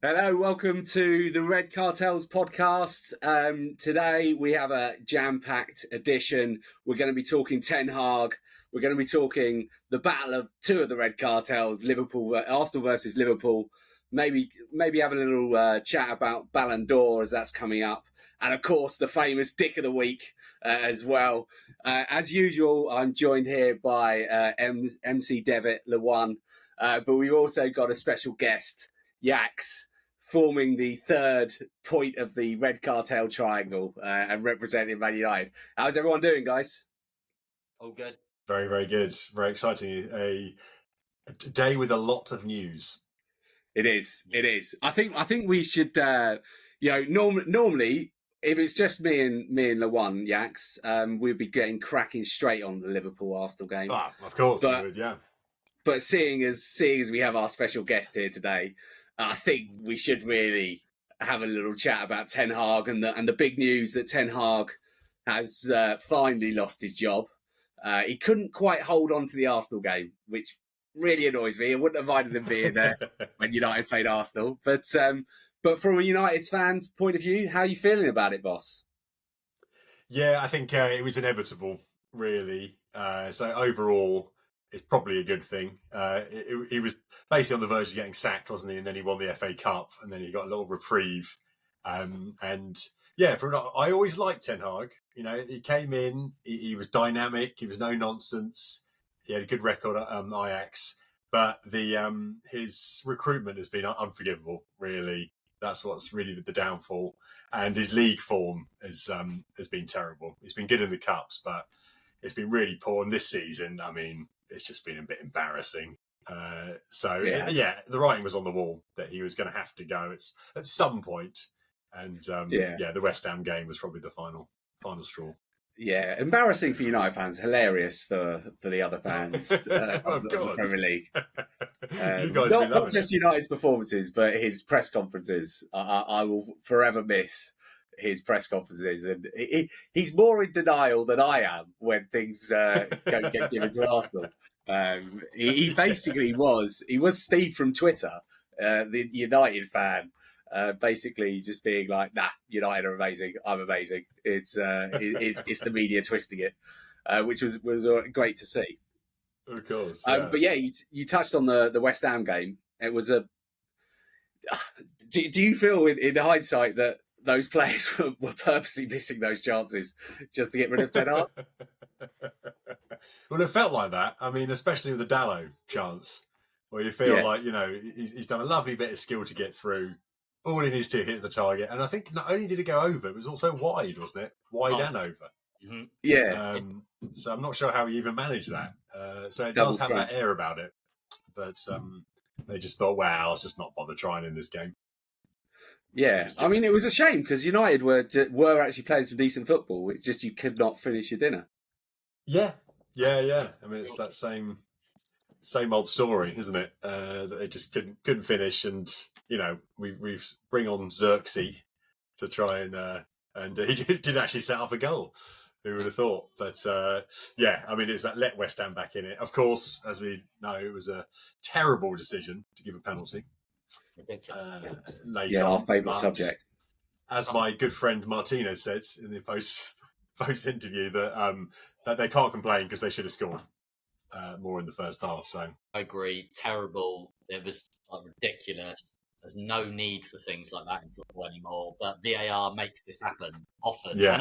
Hello, welcome to the Red Cartels podcast. Today we have a jam-packed edition. We're going to be talking Ten Hag. We're going to be talking the battle of two of the Red Cartels, Arsenal versus Liverpool. Maybe have a little chat about Ballon D'Or as that's coming up, and of course the famous Dick of the Week as well. As usual, I'm joined here by MC Devitt Leone, but we've also got a special guest, Yaks, forming the third point of the Red Cartel triangle and representing Man United. How's everyone doing, guys? All good. Very, very good. Very exciting. A day with a lot of news. It is. I think we should. Normally, if it's just me and Leone, Yaks, we'd be getting cracking straight on the Liverpool Arsenal game. Ah, of course, we would, yeah. But seeing as we have our special guest here today, I think we should really have a little chat about Ten Hag and the big news that Ten Hag has finally lost his job. He couldn't quite hold on to the Arsenal game, which really annoys me. I wouldn't have minded him being there when United played Arsenal. But from a United fan point of view, how are you feeling about it, boss? Yeah, I think it was inevitable, really. So overall, it's probably a good thing. He was basically on the verge of getting sacked, wasn't he? And then he won the FA Cup, and then he got a little reprieve. And yeah, I always liked Ten Hag. You know, he came in, he was dynamic, he was no nonsense. He had a good record at Ajax, but his recruitment has been unforgivable. Really, that's what's really the downfall. And his league form has been terrible. He's been good in the cups, but it's been really poor. And this season, I mean, it's just been a bit embarrassing. The writing was on the wall that he was going to have to go at some point. And the West Ham game was probably the final straw. Yeah, embarrassing for United fans, hilarious for the other fans of the Premier League. Not just United's performances, but his press conferences. I will forever miss his press conferences, and he's more in denial than I am when things don't get given to Arsenal. He basically was Steve from Twitter, the United fan. Basically just being like, nah, United are amazing. I'm amazing. It's the media twisting it, which was great to see. Of course. Yeah. But yeah, you touched on the West Ham game. It was a. Do you feel in hindsight that those players were purposely missing those chances just to get rid of Ten Hag? Well, it felt like that. I mean, especially with the Dalot chance, where you feel like, you know, he's done a lovely bit of skill to get through. All he needs to hit the target. And I think not only did it go over, it was also wide, wasn't it? Wide and over. Mm-hmm. Yeah. So I'm not sure how he even managed that. So it does have that air about it. But they just thought, wow, let's just not bother trying in this game. Yeah. I mean, it was a shame because United were actually playing some decent football. It's just you could not finish your dinner. Yeah. I mean, it's that same old story, isn't it? That they just couldn't finish, and you know we bring on Xerxes to try and he did actually set up a goal. Who would have thought? But I mean, it's that let West Ham back in it. Of course, as we know, it was a terrible decision to give a penalty. Later, our favourite subject. As my good friend Martinez said in the post interview, that they can't complain because they should have scored more in the first half. So I agree. Terrible. It was ridiculous. There's no need for things like that in football anymore. But VAR makes this happen often. Yeah.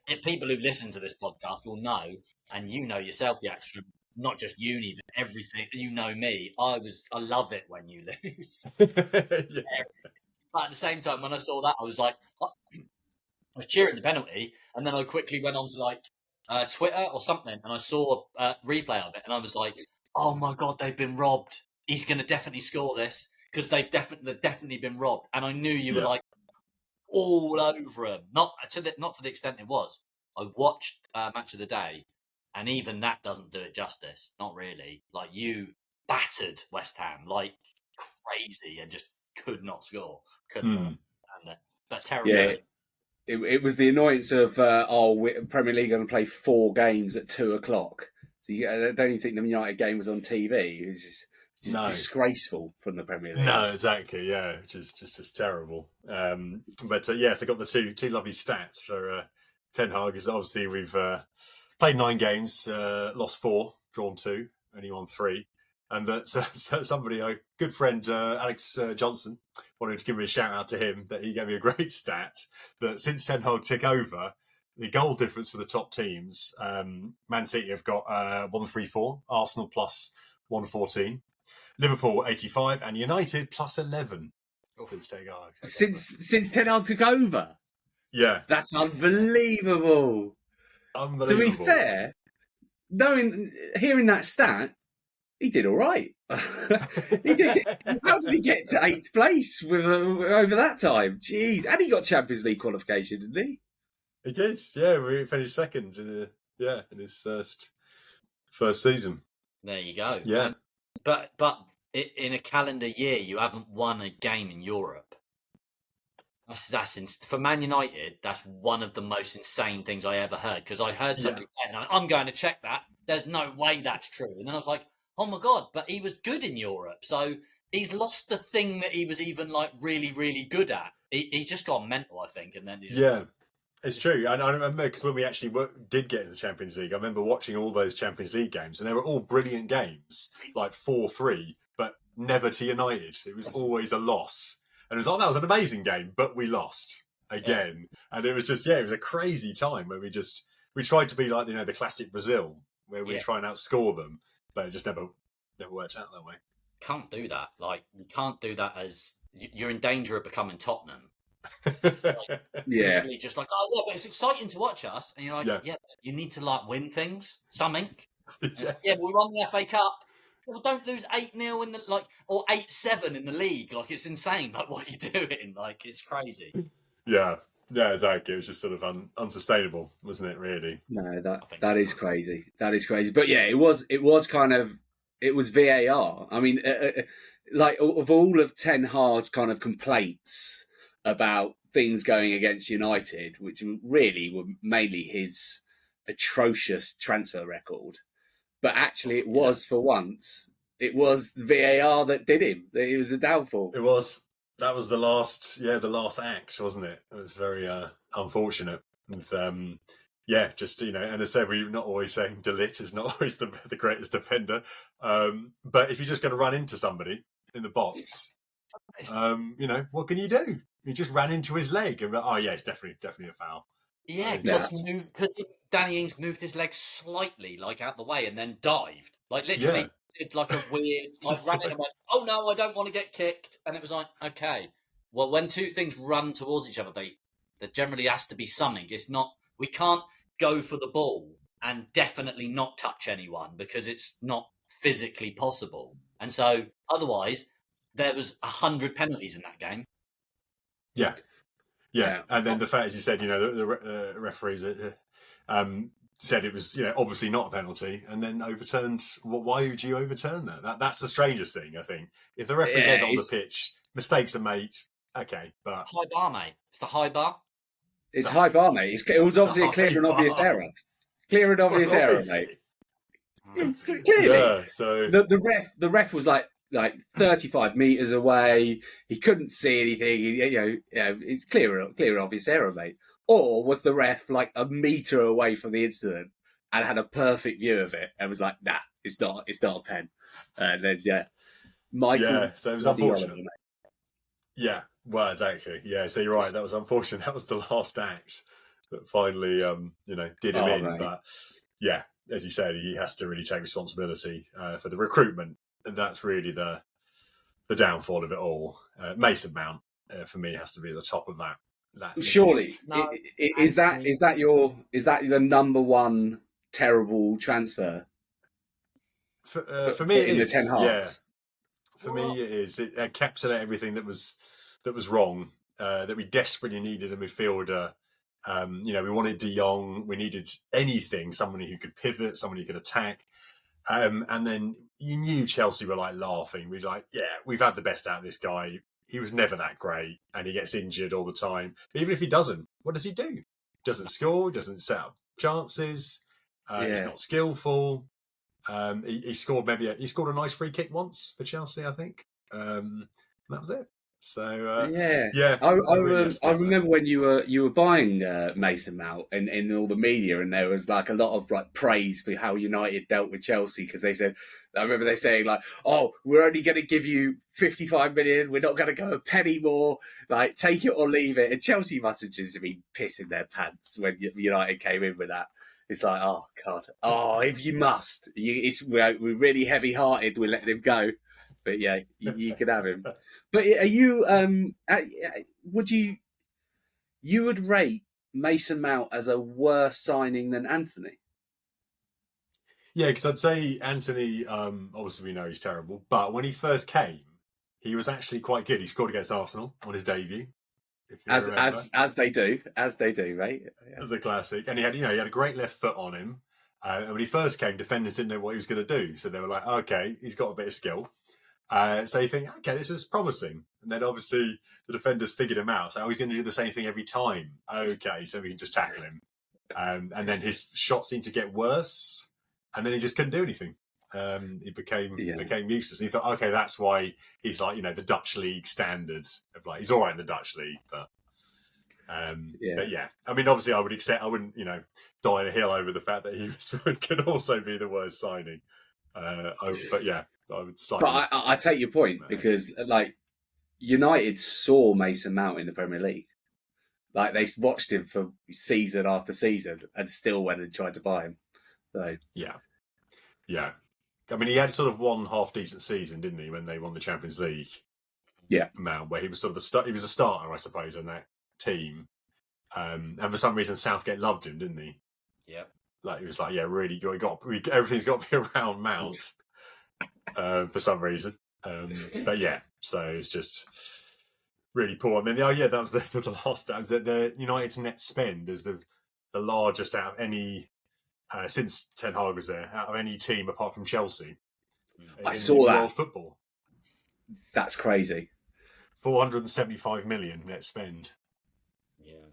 And people who listen to this podcast will know, and you know yourself, Yaks, from not just uni, but everything. You know me. I love it when you lose. Yeah. But at the same time, when I saw that, I was like, I was cheering the penalty, and then I quickly went on to Twitter or something, and I saw a replay of it, and I was like, oh my God, they've been robbed. He's going to definitely score this because they've definitely been robbed. And I knew you were like all over him. Not to the extent it was. I watched Match of the Day, and even that doesn't do it justice. Not really. Like, you battered West Ham like crazy and just could not score. Couldn't. And that's terrible. Yeah. It was the annoyance of Premier League going to play 4 games at 2:00. So I don't even think the United game was on TV. It was just No. disgraceful from the Premier League. No, exactly. Yeah, which is just terrible. But yes, I got the two lovely stats for Ten Hag. Is obviously we've played 9 games, lost 4, drawn 2, only won 3. And that somebody, a good friend, Alex Johnson, wanted to give me a shout out to him. That he gave me a great stat that since Ten Hag took over, the goal difference for the top teams, Man City have got 134, Arsenal plus 114. Liverpool 85 and United plus 11 since Ten Hag. Since Ten Hag took over. Yeah, That's unbelievable. unbelievable. To be fair, hearing that stat, he did all right. He did. How did he get to 8th place with over that time? Jeez, and he got Champions League qualification, didn't he? He did. Yeah, we finished second in his first season. There you go. Yeah, but in a calendar year, you haven't won a game in Europe. For Man United, that's one of the most insane things I ever heard. Because I heard somebody say, I'm going to check that. There's no way that's true. And then I was like, oh my God, but he was good in Europe. So he's lost the thing that he was even like really, really good at. He just got mental, I think. And then it's true. And I remember because when we actually did get into the Champions League, I remember watching all those Champions League games, and they were all brilliant games, like 4-3, but never to United. It was always a loss. And it was like, that was an amazing game, but we lost again. Yeah. And it was just, it was a crazy time where we tried to be like, the classic Brazil, where we try and outscore them, but it just never worked out that way. Can't do that. Like, you can't do that as you're in danger of becoming Tottenham. Literally just like, oh yeah, but it's exciting to watch us. And you're like, but you need to like win things. Something. But we won the FA Cup. Well, don't lose 8-0 in the or 8-7 in the league. Like, it's insane. Like, what are you doing? Like, it's crazy. Yeah, exactly. It was just sort of unsustainable, wasn't it? Really? No, that is crazy. That is crazy. But yeah, it was VAR. I mean, like of all of Ten Hag's kind of complaints about things going against United, which really were mainly his atrocious transfer record. But actually, it was for once. It was VAR that did him. It was a downfall. It was. That was the last act, wasn't it? It was very unfortunate. And, just and as I said, we're not always saying De Ligt is not always the greatest defender. But if you're just going to run into somebody in the box, what can you do? He just ran into his leg, and it's definitely a foul. Yeah, because Danny Ings moved his leg slightly, like out the way, and then dived. Like literally did like a weird, ran in and went, "Oh no, I don't want to get kicked." And it was like, okay, well, when two things run towards each other, there generally has to be something. It's not. We can't go for the ball and definitely not touch anyone because it's not physically possible. And so, otherwise, there was 100 penalties in that game. Yeah, and then the fact, as you said, the referees said it was, obviously not a penalty, and then overturned. Why would you overturn that? That's the strangest thing, I think. If the referee head on the pitch, mistakes are made. Okay, but high bar, mate. It's the high bar. It's high bar, mate. It was obviously a clear and obvious error. Clear and obvious error, mate. Clearly, so the ref was like 35 meters away. He couldn't see anything. It's clear and obvious error, mate. Or was the ref like a meter away from the incident and had a perfect view of it and was like, nah, it's not a pen. And then Michael. So it was unfortunate. Yeah, well, exactly. Yeah, so you're right. That was unfortunate. That was the last act that finally, did him in. Right. But yeah, as you said, he has to really take responsibility for the recruitment. And that's really the downfall of it all. Mason Mount, for me, has to be at the top of that. Surely, is that the number one terrible transfer? For me, it is. Yeah, for me, it is. It encapsulated everything that was wrong. That we desperately needed a midfielder. We wanted De Jong. We needed anything, somebody who could pivot, somebody who could attack. And then you knew Chelsea were like laughing. We're like, we've had the best out of this guy. He was never that great, and he gets injured all the time. But even if he doesn't, what does he do? He doesn't score. He doesn't set up chances. He's not skillful. He scored he scored a nice free kick once for Chelsea, I think. And that was it. So yeah, I really remember when you were buying Mason Mount and in all the media, and there was like a lot of like praise for how United dealt with Chelsea, because they said, I remember they saying like, "Oh, we're only going to give you 55 million. We're not going to go a penny more. Like, take it or leave it." And Chelsea must have just been pissing their pants when United came in with that. It's like, oh god, oh, if you must, we're really heavy hearted. We're letting him go, but yeah, you can have him. But are you? Would you would rate Mason Mount as a worse signing than Anthony? Yeah, because I'd say Anthony. Obviously, we know he's terrible, but when he first came, he was actually quite good. He scored against Arsenal on his debut, if you remember, As they do, right? as a classic. And he had a great left foot on him. And when he first came, defenders didn't know what he was going to do, so they were like, "Okay, he's got a bit of skill." So you think, okay, this was promising. And then obviously the defenders figured him out. So he's going to do the same thing every time. Okay, so we can just tackle him. And then his shot seemed to get worse. And then he just couldn't do anything. He became useless. And he thought, okay, that's why he's like, the Dutch league standard of like, he's all right in the Dutch league, but yeah, I mean, obviously I wouldn't, die in a hill over the fact that he could also be the worst signing. But yeah, I would slightly. But I take your point, because like United saw Mason Mount in the Premier League. Like, they watched him for season after season and still went and tried to buy him. So yeah. I mean, he had sort of one half decent season, didn't he, when they won the Champions League? Yeah, Mount, where he was sort of he was a starter, I suppose, on that team. And for some reason, Southgate loved him, didn't he? Yeah. Like, he was like, yeah, really, everything's got to be around Mount for some reason. But yeah, so it's just really poor. And then, that was the last. That was the United's net spend is the largest out of any since Ten Hag was there, out of any team apart from Chelsea. I saw that. World football. That's crazy. 475 million net spend. Yeah.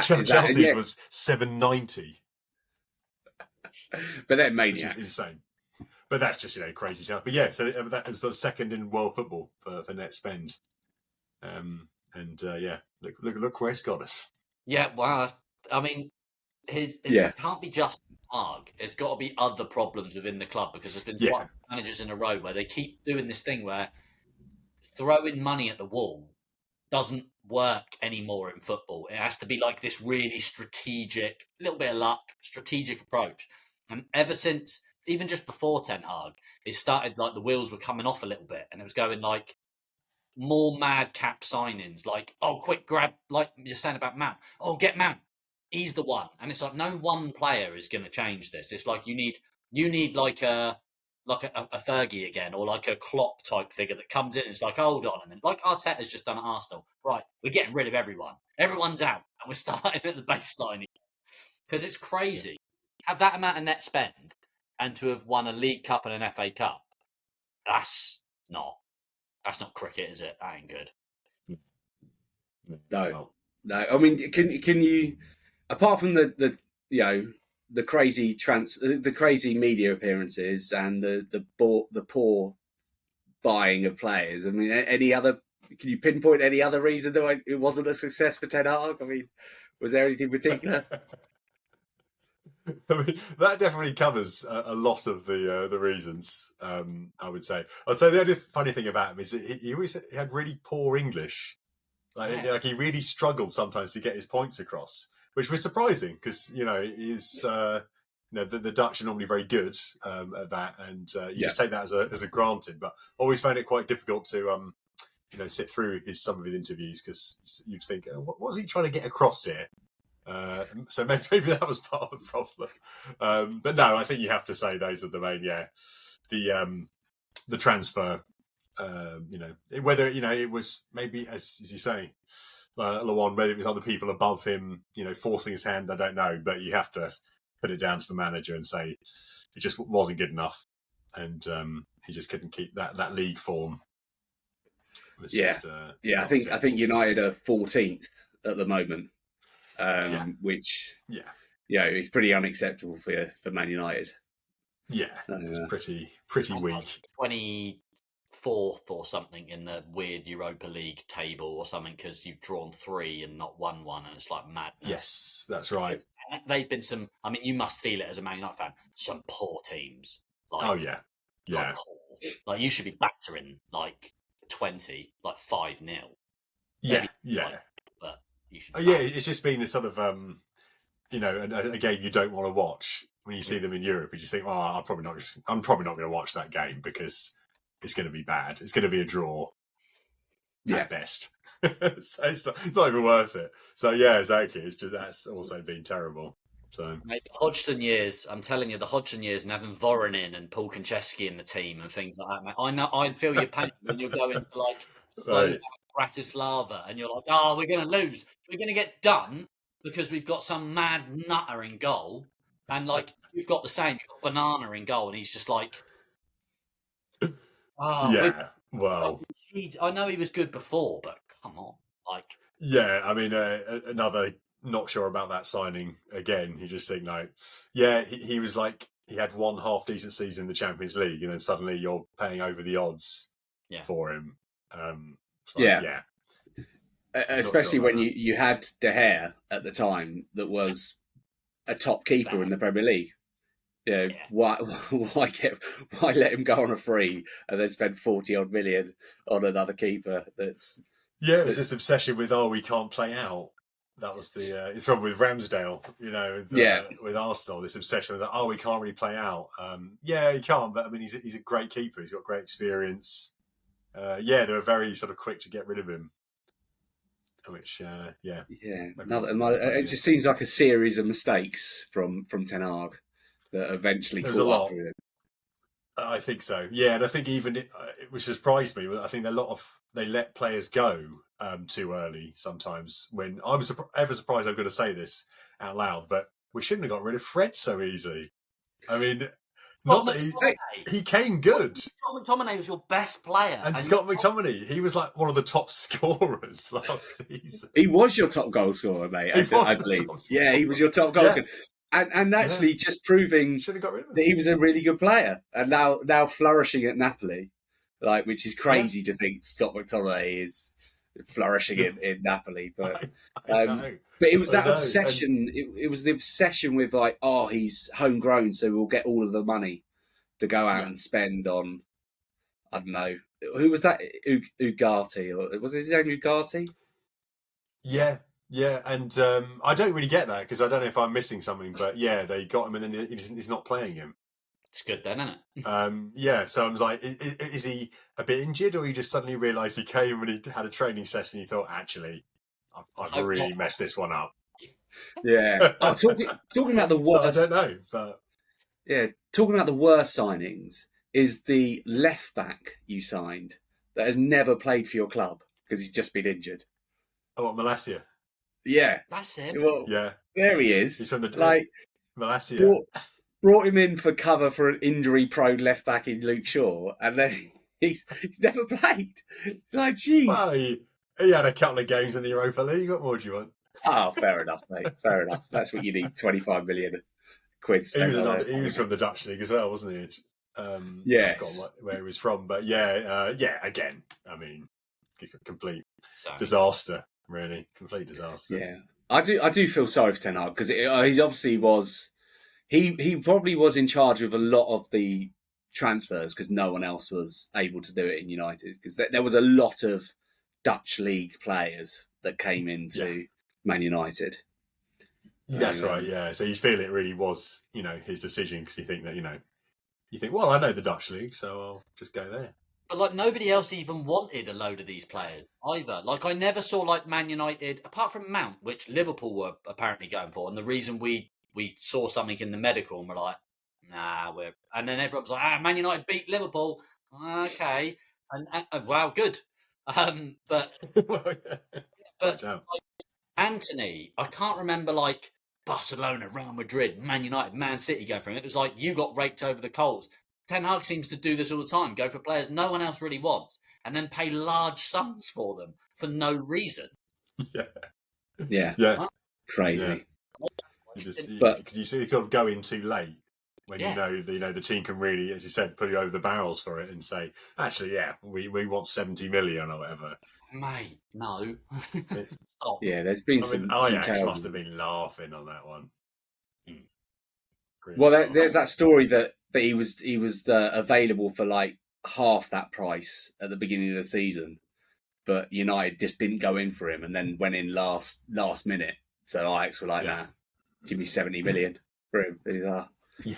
Chelsea's was 790. But they're maniacs. Which is insane. But that's just crazy stuff. But yeah, so that was the second in world football for net spend. Look where it's got us. Yeah, wow. I mean, it can't be just Hag. There's got to be other problems within the club, because there's been quite managers in a row where they keep doing this thing where throwing money at the wall doesn't work anymore in football. It has to be like this really strategic, little bit of luck, strategic approach. And ever since, even just before Ten Hag, it started like the wheels were coming off a little bit, and it was going like more madcap signings, like, oh, quick grab, like you're saying about Mount. Oh, get Mount. He's the one. And it's like, no one player is going to change this. It's like you need like a Fergie again, or like a Klopp type figure that comes in and it's like, hold on a minute, like Arteta's just done at Arsenal. Right, we're getting rid of everyone. Everyone's out, and we're starting at the baseline again. Because it's crazy. Have that amount of net spend and to have won a League Cup and an FA Cup, that's not cricket, is it? That ain't good. No. I mean, can you, apart from the crazy media appearances and the poor buying of players, I mean, can you pinpoint any other reason that it wasn't a success for Ten Hag? I mean, was there anything particular? I mean, that definitely covers a lot of the reasons. I would say. I'd say the only funny thing about him is that he always had really poor English. Like he really struggled sometimes to get his points across, which was surprising because he's the Dutch are normally very good at that, and you just take that as a granted. But always found it quite difficult to sit through some of his interviews, because you'd think, what was he trying to get across here? So maybe that was part of the problem. But no, I think you have to say those are the main. Yeah, the transfer. Whether it was maybe as you say, Leone, whether it was other people above him, forcing his hand, I don't know. But you have to put it down to the manager and say it just wasn't good enough, and he just couldn't keep that league form. I think United are 14th at the moment. Which is pretty unacceptable for Man United. Yeah, it's pretty weak. 24th or something in the weird Europa League table or something because you've drawn 3 and not won one, and it's like madness. Yes, that's right. They've been some. I mean, you must feel it as a Man United fan. Some poor teams. Like, oh yeah. Like you should be battering like 20, like 5-0. Yeah. But you should. It's just been a sort of a game you don't want to watch when you see them in Europe. You just think, I'm probably not going to watch that game because it's going to be bad. It's going to be a draw at best. So it's not even worth it. So yeah, exactly. It's just that's also been terrible. So mate, the Hodgson years, I'm telling you, the Hodgson years, and having Voronin and Paul Konchesky in the team and things like that, mate. I feel your pain when you're going to like right. Bratislava and you're like, oh, we're going to lose. We're going to get done because we've got some mad nutter in goal. And like, you've got the same, you've got Banana in goal, and he's just like, well, I know he was good before, but come on. Like, yeah, I mean, another not sure about that signing again. You just think, he was like, he had one half decent season in the Champions League, and then suddenly you're paying over the odds for him. Especially when you had De Gea at the time, that was a top keeper in the Premier League. Why let him go on a free and then spend 40 odd million on another keeper? It was this obsession with we can't play out. That was the problem with Ramsdale, with Arsenal. This obsession with we can't really play out. He can't, but I mean, he's a great keeper. He's got great experience. They were very sort of quick to get rid of him. Which, it just seems like a series of mistakes from Ten Hag that eventually caught up with him. I think so. Yeah, and I think even which surprised me, I think they let players go too early sometimes. When I'm ever surprised, I'm going to say this out loud, but we shouldn't have got rid of Fred so easy. I mean, not that he came good. Scott McTominay was your best player, and Scott McTominay, he was like one of the top scorers last season. He was your top goal scorer, mate. I believe. Yeah, he was your top goal scorer. And actually just proving that he was a really good player, and now flourishing at Napoli, which is crazy to think Scott McTominay is flourishing in Napoli. But but it was that obsession. It was the obsession with he's homegrown, so we'll get all of the money to go out and spend on. I don't know who was that, Ugarte, or was his name Ugarte? Yeah, and I don't really get that because I don't know if I'm missing something, but they got him and then he's not playing him. It's good then, isn't it? So I was like, is he a bit injured, or he just suddenly realised he came and he had a training session and he thought, actually, I've really messed this one up. Yeah. Talking about the worst. So I don't know, but talking about the worst signings is the left back you signed that has never played for your club because he's just been injured. Oh, Malacia. Yeah, that's it. Well, there he is. He's from the Malacia. Brought him in for cover for an injury-prone left back in Luke Shaw, and then he's never played. It's like, geez. Well, he had a couple of games in the Europa League. What more do you want? Oh, fair enough, mate. Fair enough. That's what you need. 25 million quid spent. He was from the Dutch league as well, wasn't he? Yes. I forgot where he was from, but again, I mean, complete disaster, really, complete disaster. Yeah, I do feel sorry for Ten Hag because he obviously was. He probably was in charge of a lot of the transfers because no one else was able to do it in United because there was a lot of Dutch league players that came into Man United. That's right. Yeah, so you feel it really was, his decision because you think that, you think, well, I know the Dutch league, so I'll just go there. But nobody else even wanted a load of these players either. I never saw Man United, apart from Mount, which Liverpool were apparently going for, and the reason we saw something in the medical and we're like, nah, and then everyone was like, Man United beat Liverpool, okay, and wow, good, but Anthony, I can't remember Barcelona, Real Madrid, Man United, Man City going for him. It was like you got raked over the coals. Ten Hag seems to do this all the time, go for players no one else really wants, and then pay large sums for them for no reason. Yeah. Crazy. Because you sort of go in too late when you know the team can really, as you said, put you over the barrels for it and say, actually, yeah, we want 70 million or whatever. Mate, no. Stop. Yeah, there's been I mean, some Ajax terrible... must have been laughing on that one. Really well, there's that story that he was available for like half that price at the beginning of the season, but United just didn't go in for him, and then went in last minute. So Ajax were like, "Nah, give me 70 million for him." He's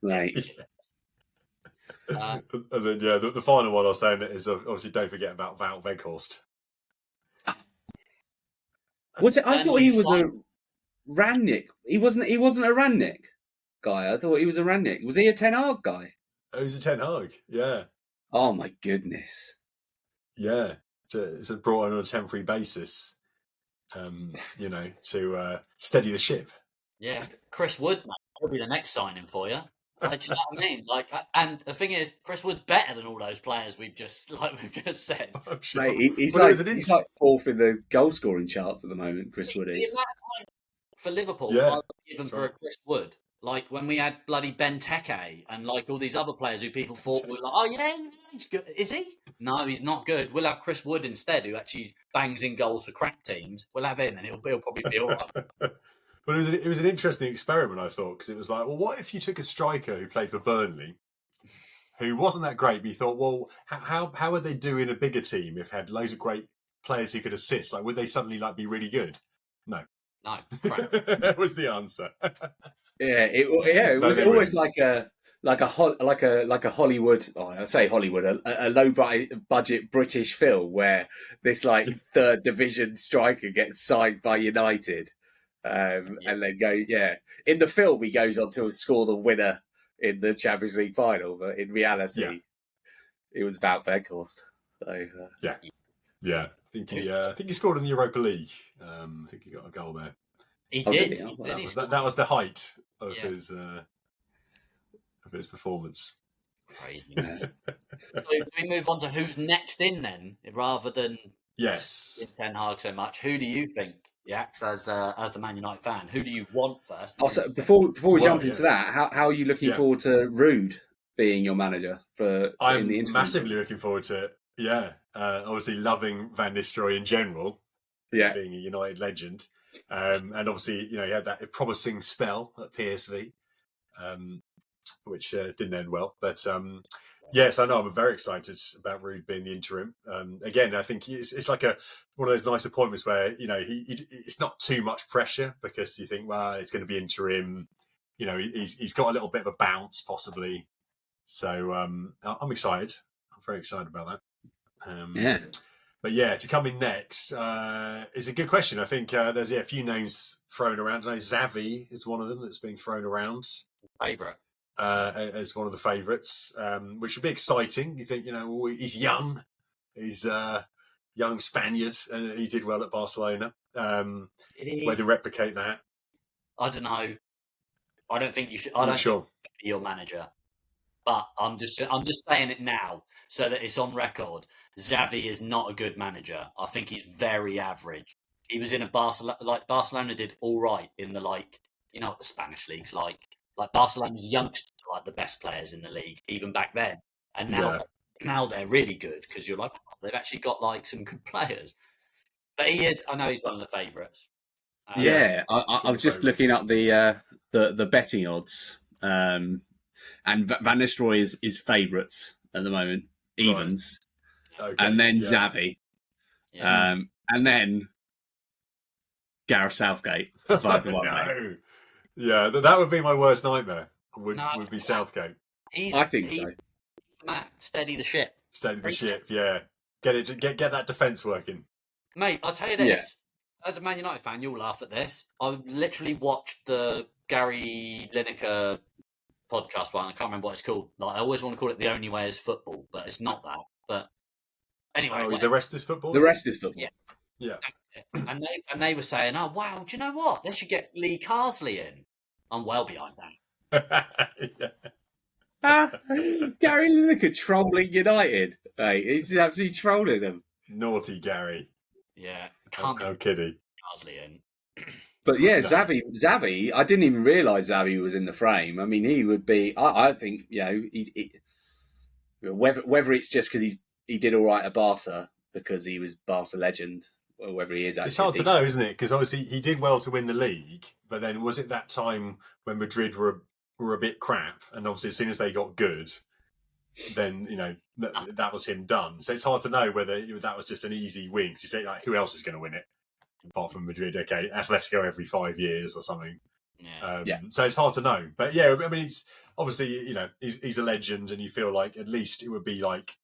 mate. And then the final one I was saying is obviously don't forget about Wout Weghorst. Was it? I thought he was a Rangnick. He wasn't a Rangnick guy. I thought he was a Rangnick. Was he a Ten Hag guy? Oh, he was a Ten Hag. Yeah. Oh my goodness. Yeah. So brought on a temporary basis, to steady the ship. Yeah, Chris Wood, mate, that'll be the next signing for you. Like, do you know what I mean? Like, and the thing is, Chris Wood's better than all those players we've just said. I'm sure. Mate, he's like fourth in the goal scoring charts at the moment. Chris Wood is. For Liverpool, yeah, I would give him for a Chris Wood. Like when we had bloody Benteke and like all these other players who people thought were like, oh yeah, he's good. Is he? No, he's not good. We'll have Chris Wood instead, who actually bangs in goals for crap teams. We'll have him, and he'll probably be all right. But it was an interesting experiment, I thought, because it was like, well, what if you took a striker who played for Burnley, who wasn't that great, but you thought, well, how would they do in a bigger team if had loads of great players who could assist? Like, would they suddenly be really good? No. No, crap. That was the answer. It was almost like a Hollywood. Oh, I say Hollywood, a low budget British film where this like third division striker gets signed by United, and then in the film he goes on to score the winner in the Champions League final, but in reality, it was about Weghorst. So yeah. I think he scored in the Europa League. I think he got a goal there. He did. That was the height of his performance. Crazy. So do we move on to who's next in then, rather than Ten Hag so much? Who do you think, Yaks, as the Man United fan, who do you want first? Also, before we jump into that, how are you looking forward to Ruud being your manager I'm in the interim? massively looking forward to it. Yeah, obviously loving Van Nistelrooy in general. Yeah, being a United legend, and obviously he had that promising spell at PSV, which didn't end well. But yes, I know I'm very excited about Ruud being the interim. Again, I think it's like one of those nice appointments where it's not too much pressure because you think, well, it's going to be interim. He's got a little bit of a bounce possibly. So I'm excited. I'm very excited about that. But to come in next is a good question. I think there's a few names thrown around. I know Xavi is one of them that's being thrown around. Favourite. As one of the favourites, which would be exciting. You think, he's young. He's a young Spaniard, and he did well at Barcelona. Whether replicate that, I don't know. I don't think you should. I'm not sure. Be your manager, but I'm just saying it now so that it's on record. Xavi is not a good manager. I think he's very average. He was in a Barcelona did all right in the the Spanish leagues like Barcelona's youngsters are like the best players in the league even back then, and now they're really good because you're like, oh, they've actually got some good players. But he is. I know he's one of the favourites. I was just looking up the betting odds, and Van Nistelrooy is favourites at the moment, evens, and then Xavi, and then Gareth Southgate. Is 5-1. No. Yeah, that would be my worst nightmare. Would be Southgate. I think so. Matt, steady the ship. Steady the ship. Yeah, get that defence working. Mate, I'll tell you this. As a Man United fan, you'll laugh at this. I literally watched the Gary Lineker podcast one. I can't remember what it's called. I always want to call it The Only Way Is Football, but it's not that. But anyway, the rest is football. The rest is football. Yeah. And they were saying, "Oh wow, do you know what? They should get Lee Carsley in." I'm well behind that. Gary Lineker trolling United. Mate, he's absolutely trolling them. Naughty Gary. Yeah, can't no kidding. Carsley in. But yeah, No. Xavi, I didn't even realise Xavi was in the frame. I mean, he would be. I think whether it's just because he did all right at Barca because he was Barca legend, or whether he is actually. It's hard to know, isn't it? Because obviously he did well to win the league, but then was it that time when Madrid were a bit crap, and obviously as soon as they got good, then that was him done. So it's hard to know whether that was just an easy win. Because you say, like, who else is going to win it apart from Madrid? Okay, Atletico every 5 years or something. Yeah. So it's hard to know. But yeah, I mean, it's obviously he's a legend, and you feel like at least it would be like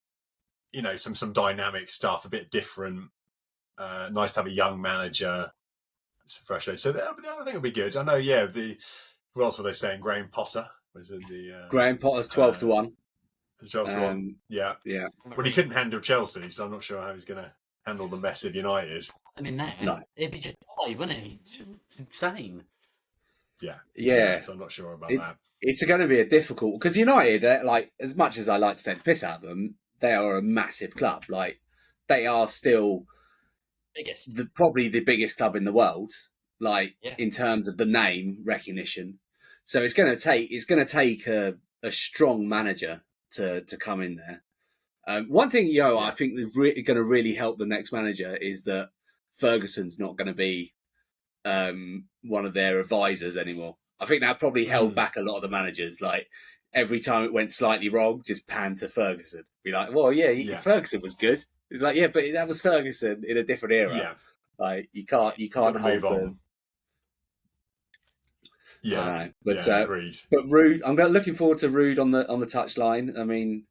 some dynamic stuff, a bit different. Nice to have a young manager, some fresh age. So I think it'll be good. I know. Yeah, who else were they saying? Graham Potter was in the Graham Potter's 12-1. The 12-1. Yeah. Well, he couldn't handle Chelsea, so I'm not sure how he's going to handle the mess of United. I mean, no, it'd be just wouldn't it? It's insane. Yeah. So I'm not sure about that. It's going to be a difficult because United, like, as much as I like to take the piss out of them, they are a massive club. Like, they are still probably the biggest club in the world. Like, in terms of the name recognition. So it's going to take a strong manager to come in there. One thing, I think is going to really help the next manager is that Ferguson's not going to be one of their advisors anymore. I think that probably held back a lot of the managers. Like, every time it went slightly wrong, just pan to Ferguson. Be like, well, Ferguson was good. It's like, but that was Ferguson in a different era. Yeah. Like, you can't move on. Agreed. But Rude, I'm looking forward to Rude on the touchline. I mean,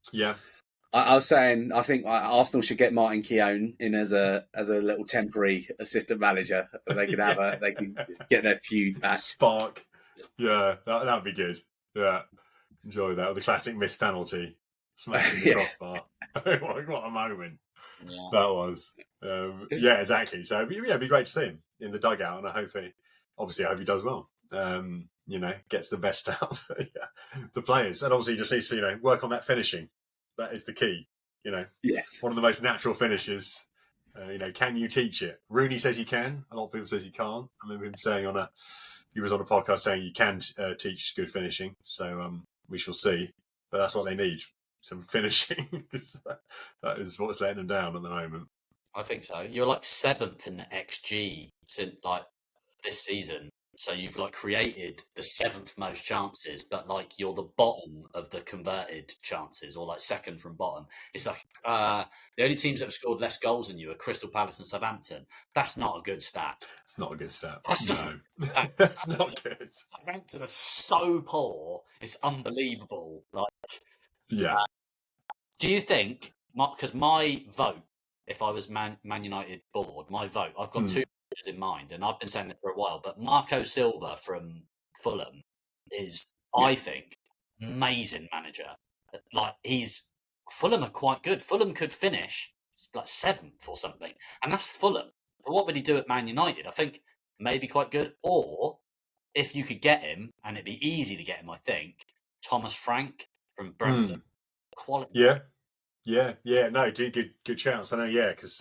I was saying I think Arsenal should get Martin Keown in as a little temporary assistant manager. They could have they can get their feud back. Spark. Yeah, that'd be good. Yeah, enjoy that. The classic missed penalty, smashing the crossbar. What a moment that was. Exactly. So it'd be great to see him in the dugout, and I hope he does well. Gets the best out of the players, and obviously just needs to work on that finishing. That is the key. Yes, one of the most natural finishes. Can you teach it? Rooney says you can. A lot of people says you can't. I remember him saying he was on a podcast saying you can teach good finishing. So we shall see. But that's what they need, some finishing, because that is what's letting them down at the moment. I think so. You're like 7th in the XG since like this season. So you've like created the 7th most chances, but like you're the bottom of the converted chances, or like second from bottom. It's like the only teams that have scored less goals than you are Crystal Palace and Southampton. That's not a good stat. It's not a good stat. No, that's not good. Southampton are so poor, it's unbelievable. Like, do you think? Because my vote, if I was Man United board, my vote, I've got two in mind, and I've been saying it for a while, but Marco Silva from Fulham is, I think, amazing manager. Like, Fulham are quite good. Fulham could finish like 7th or something, and that's Fulham. But what would he do at Man United? I think maybe quite good. Or if you could get him, and it'd be easy to get him, I think, Thomas Frank from Brentford. Quality. No, good chance. I know, because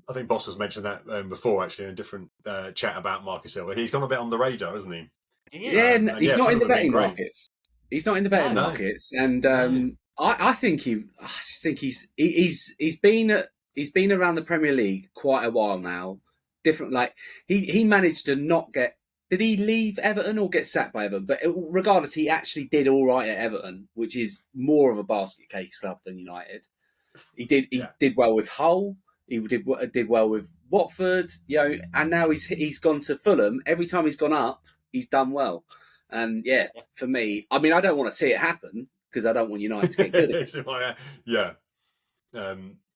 I think Boss was mentioned that before, actually, in a different chat about Marcus Silva. He's gone a bit on the radar, hasn't he? He's not in the betting markets. He's not in the betting markets, and I think he's been around the Premier League quite a while now. Different, like he managed to not get. Did he leave Everton or get sacked by Everton? But regardless, he actually did all right at Everton, which is more of a basket case club than United. He did well with Hull. He did well with Watford, and now he's gone to Fulham. Every time he's gone up, he's done well. And for me, I mean, I don't want to see it happen because I don't want United to get good. The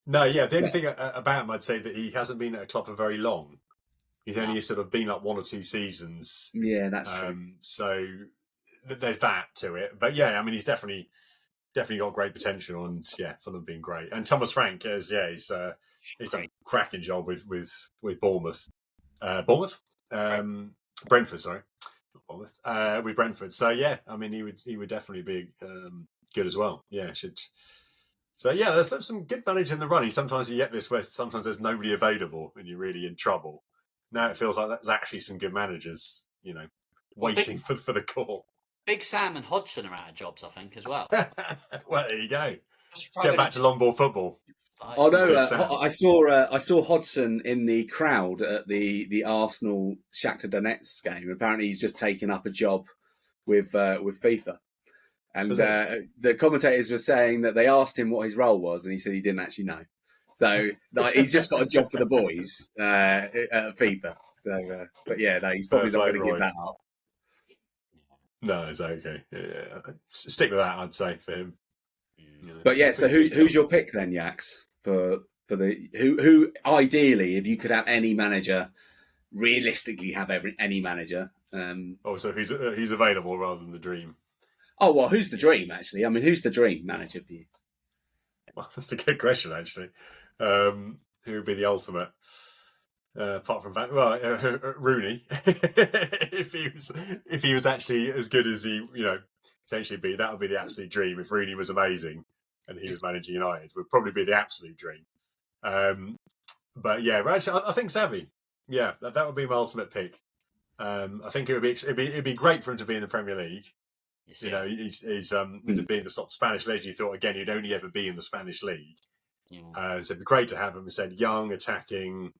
only thing about him, I'd say that he hasn't been at a club for very long. He's only sort of been like 1 or 2 seasons. Yeah, that's true. So there's that to it. But I mean, he's definitely got great potential, and Fulham been great. And Thomas Frank he's done a cracking job with Bournemouth. Brentford, sorry, not Bournemouth. With Brentford. So I mean, he would definitely be good as well. Should. So there's some good managers in the running. Sometimes you get this where sometimes there's nobody available and you're really in trouble. now it feels like there's actually some good managers, waiting for the call. Big Sam and Hodgson are out of jobs, I think, as well. Well, there you go. Get back to long ball football. Oh no! I saw Hodgson in the crowd at the Arsenal Shakhtar Donetsk game. Apparently, he's just taken up a job with FIFA, and the commentators were saying that they asked him what his role was, and he said he didn't actually know. So he's just got a job for the boys at FIFA. So, but yeah, no, he's probably not going to give that up. No, it's okay. Yeah. Stick with that, I'd say, for him. But yeah, so who's your pick then, Yaks? For the who ideally, if you could have any manager, realistically have any manager. So he's available rather than the dream. Oh well, who's the dream actually? I mean, who's the dream manager for you? Well, that's a good question actually. Who would be the ultimate? Apart from Rooney, if he was actually as good as he potentially be, that would be the absolute dream. If Rooney was amazing and he was managing United, would probably be the absolute dream. But yeah, actually, I think Xavi. Yeah, that would be my ultimate pick. I think it'd be great for him to be in the Premier League. He's with being the sort of Spanish legend. You thought again he'd only ever be in the Spanish league. So it'd be great to have him. He said young, attacking.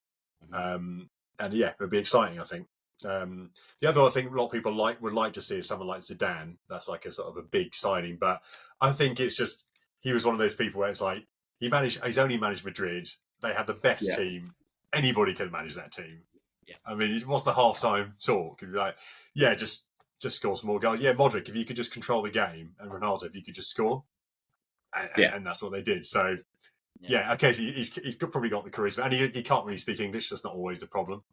And yeah, it would be exciting, I think. The other I think a lot of people would like to see is someone like Zidane. That's like a sort of a big signing, but I think it's just he was one of those people where it's like he's only managed Madrid. They had the best team. Anybody could manage that team. Yeah. I mean, what's the halftime talk? You'd be like, yeah, just score some more goals. Yeah, Modric, if you could just control the game, and Ronaldo, if you could just score, and that's what they did. So. Yeah, okay. So he's probably got the charisma, and he can't really speak English. That's not always the problem,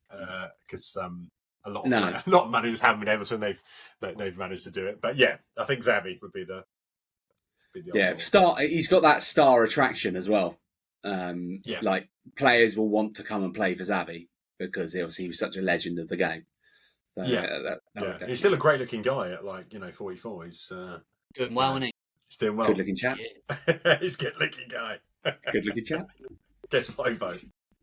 because a lot of managers haven't been able to, and they've managed to do it. But yeah, I think Xavi would be the ultimate. He's got that star attraction as well. Like players will want to come and play for Xavi because obviously he was such a legend of the game. So, he's still a great looking guy at 44. He's doing well, isn't he? He's doing well. Good looking chap. He's a good looking guy. Good looking chap. Guess my vote.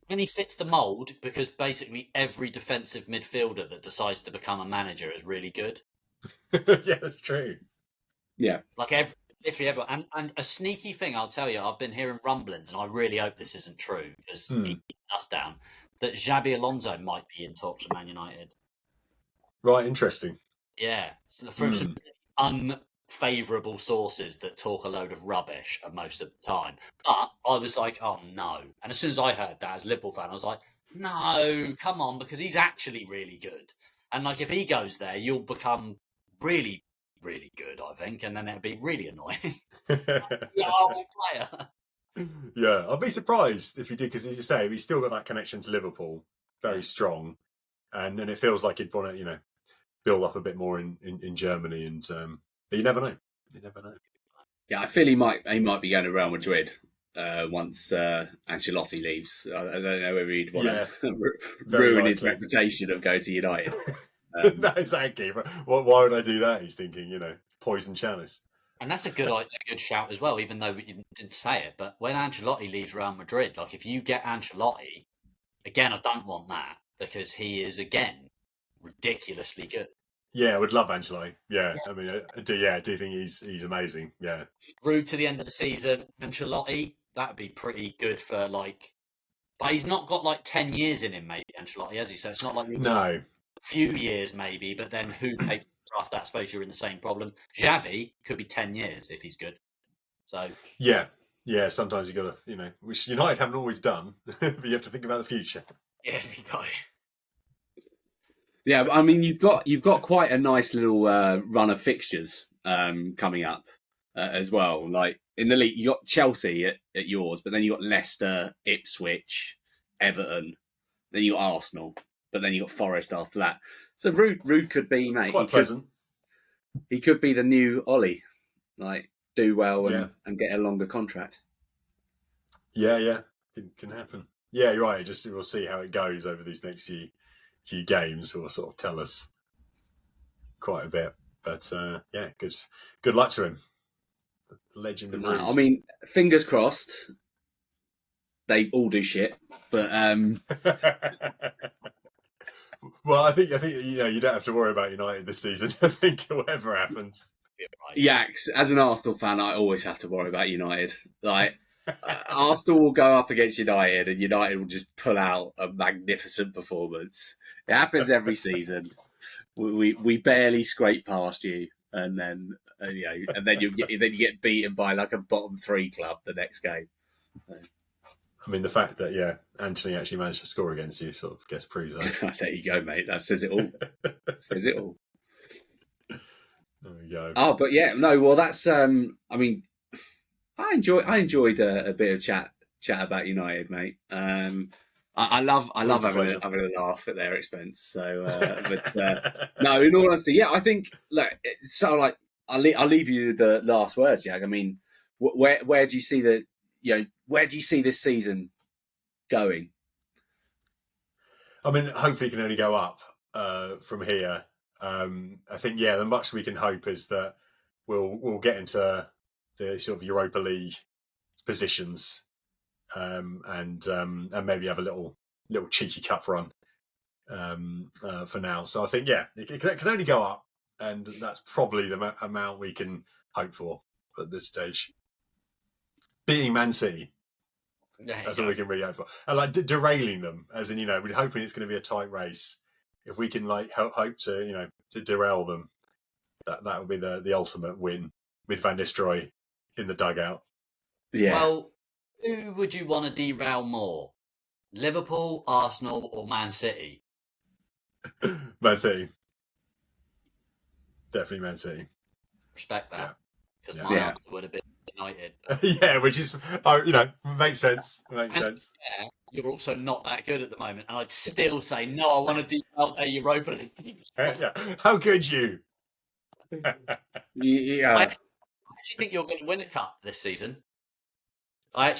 And he fits the mould because basically every defensive midfielder that decides to become a manager is really good. Yeah, that's true. Yeah. Literally everyone. And a sneaky thing, I'll tell you, I've been hearing rumblings, and I really hope this isn't true because he beat us down, that Xabi Alonso might be in talks with Man United. Right, interesting. Yeah. From some unfavourable sources that talk a load of rubbish most of the time. But I was like, oh no. And as soon as I heard that as a Liverpool fan, I was like, no, come on, because he's actually really good. And if he goes there, you'll become really, really good, I think, and then it'll be really annoying. Player. Yeah, I'd be surprised if he did, because as you say, he's still got that connection to Liverpool, very strong, and it feels like he'd want to, build up a bit more in Germany, and but you never know. You never know. Yeah, I feel he might be going to Real Madrid once Ancelotti leaves. I don't know whether he'd want to ruin his reputation of going to United. No, exactly. Why would I do that? He's thinking, poison chalice. And that's a good shout as well, even though you didn't say it. But when Ancelotti leaves Real Madrid, if you get Ancelotti, again, I don't want that because he is, again, ridiculously good. Yeah, I would love Ancelotti. Yeah. I mean, I do think he's amazing. Yeah. Through to the end of the season, Ancelotti, that would be pretty good for but he's not got 10 years in him, maybe, Ancelotti, has he? So it's not like no. Few years maybe, but then who takes after that? I suppose you're in the same problem. Xavi could be 10 years if he's good. So yeah, sometimes you got to, which United haven't always done, but you have to think about the future. Yeah, you got it. Yeah, I mean you've got quite a nice little run of fixtures coming up as well. Like in the league, you got Chelsea at yours, but then you got Leicester, Ipswich, Everton, then you got Arsenal. But then you got Forest after that. So Rude could be, mate. Quite pleasant. He could be the new Ollie, do well and get a longer contract. Yeah, it can happen. Yeah, you're right. Just we'll see how it goes over these next few games. Will sort of tell us quite a bit. But yeah, good luck to him. The legend of Rude. I mean, fingers crossed. They all do shit, but Well, I think you don't have to worry about United this season. I think whatever happens. Right. Yaks, as an Arsenal fan, I always have to worry about United. Like, Arsenal will go up against United, and United will just pull out a magnificent performance. It happens every season. We barely scrape past you, and then and then you get beaten by like a bottom 3 club the next game. I mean, the fact that Anthony actually managed to score against you sort of gets proves that. There you go, mate. That says it all. Says it all. There we go. Oh, but yeah, no. Well, that's. I mean, I enjoyed a bit of chat about United, mate. I love having a laugh at their expense. So, no, in all honesty, yeah, I think I'll leave you the last words, Jag. I mean, where do you see where do you see this season going? I mean, hopefully, it can only go up from here. I think, the much we can hope is that we'll get into the sort of Europa League positions, and maybe have a little cheeky cup run for now. So I think it can only go up, and that's probably the amount we can hope for at this stage. Beating Man City. That's all we can really hope for. And like derailing them, as in, we're hoping it's going to be a tight race. If we can hope to, to derail them, that would be the ultimate win with Van Nistelrooy in the dugout. Yeah. Well, who would you want to derail more? Liverpool, Arsenal, or Man City? Man City. Definitely Man City. Respect that. Because Yeah. my answer would have been United. Yeah, which is, makes sense. Makes sense. Yeah, you're also not that good at the moment. And I'd still say, no, I want to derail a Europa League. Yeah. How could you? Yeah. I actually think you're going to win a cup this season. I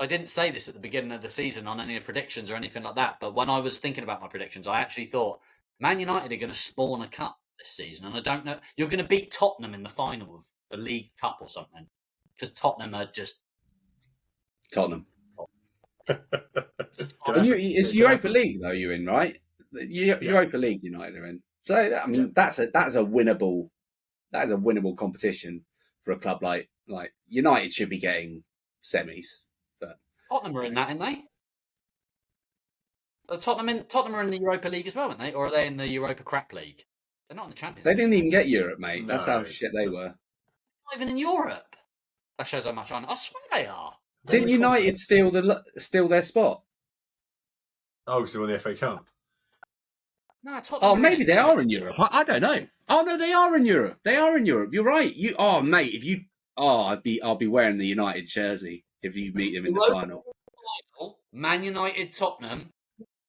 didn't say this at the beginning of the season on any predictions or anything like that. But when I was thinking about my predictions, I actually thought Man United are going to spawn a cup this season. And I don't know. You're going to beat Tottenham in the final of the League Cup or something. Because Tottenham are just... Tottenham. It's Europa League, though, you're in, right? Europa League United are in. So, I mean, that's a winnable competition for a club like United should be getting semis. But Tottenham are in that, aren't they? Tottenham are in the Europa League as well, aren't they? Or are they in the Europa Crap League? They're not in the Champions They League. didn't even get Europe, mate. No. That's how shit they were. Not even in Europe. That shows how much I know. I swear they are. Didn't United steal their spot? Oh, so won the FA Cup. No, Tottenham. Oh, maybe they are in Europe. I don't know. Oh no, they are in Europe. They are in Europe. You're right. Mate, if you, I'll be wearing the United jersey if you meet them in the final. Man United, Tottenham.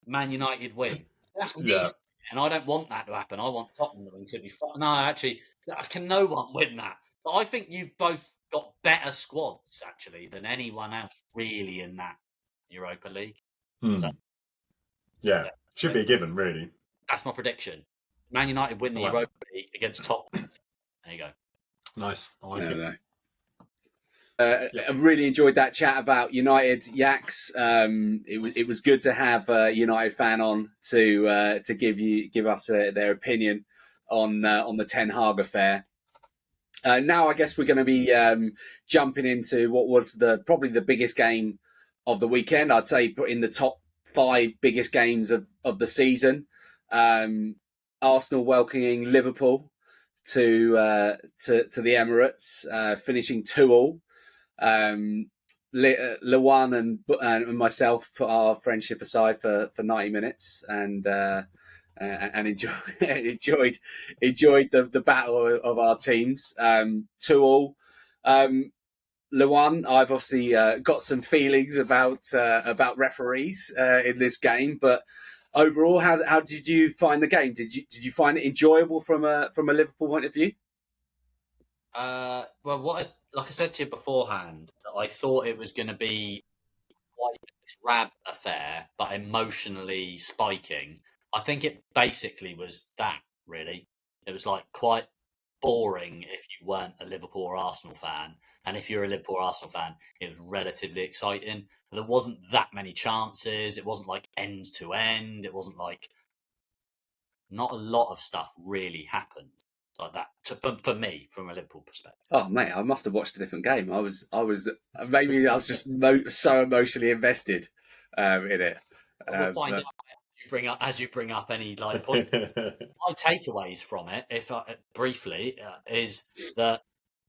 Man United win. That's me. Yeah. And I don't want that to happen. I want Tottenham to win. No, actually, can no one win that? But I think you've both got better squads actually than anyone else really in that Europa League. So, should be a given, really. That's my prediction. Man United win the Europa League against Tottenham. There you go. Nice. I like it. I really enjoyed that chat about United, Yaks. It was good to have a United fan on to give us their opinion on the Ten Hag affair. Now I guess we're going to be jumping into what was probably the biggest game of the weekend. I'd say put in the top 5 biggest games of the season. Arsenal welcoming Liverpool to the Emirates, finishing 2-2. Leone and myself put our friendship aside for 90 minutes and enjoyed the battle of our teams. 2-2. Leone, I've obviously got some feelings about referees in this game, but overall, how did you find the game? Did you find it enjoyable from a Liverpool point of view? Well, like I said to you beforehand, I thought it was going to be quite a drab affair, but emotionally spiking. I think it basically was that, really. It was like quite boring if you weren't a Liverpool or Arsenal fan. And if you're a Liverpool or Arsenal fan, it was relatively exciting. There wasn't that many chances. It wasn't like end to end. It wasn't like not a lot of stuff really happened like that for me, from a Liverpool perspective. Oh mate, I must have watched a different game. I was just so emotionally invested in it. We'll find out as you bring up any like point. My takeaways from it, if briefly, is that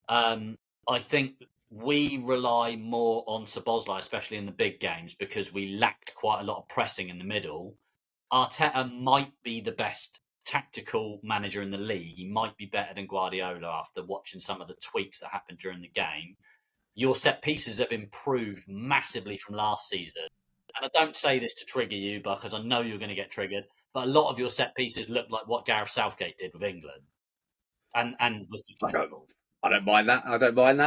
I think we rely more on Szoboszlai, especially in the big games, because we lacked quite a lot of pressing in the middle. Arteta might be the best tactical manager in the league. He might be better than Guardiola after watching some of the tweaks that happened during the game. Your set pieces have improved massively from last season. And I don't say this to trigger you, because I know you're going to get triggered, but a lot of your set pieces look like what Gareth Southgate did with England. And was successful. I don't mind that.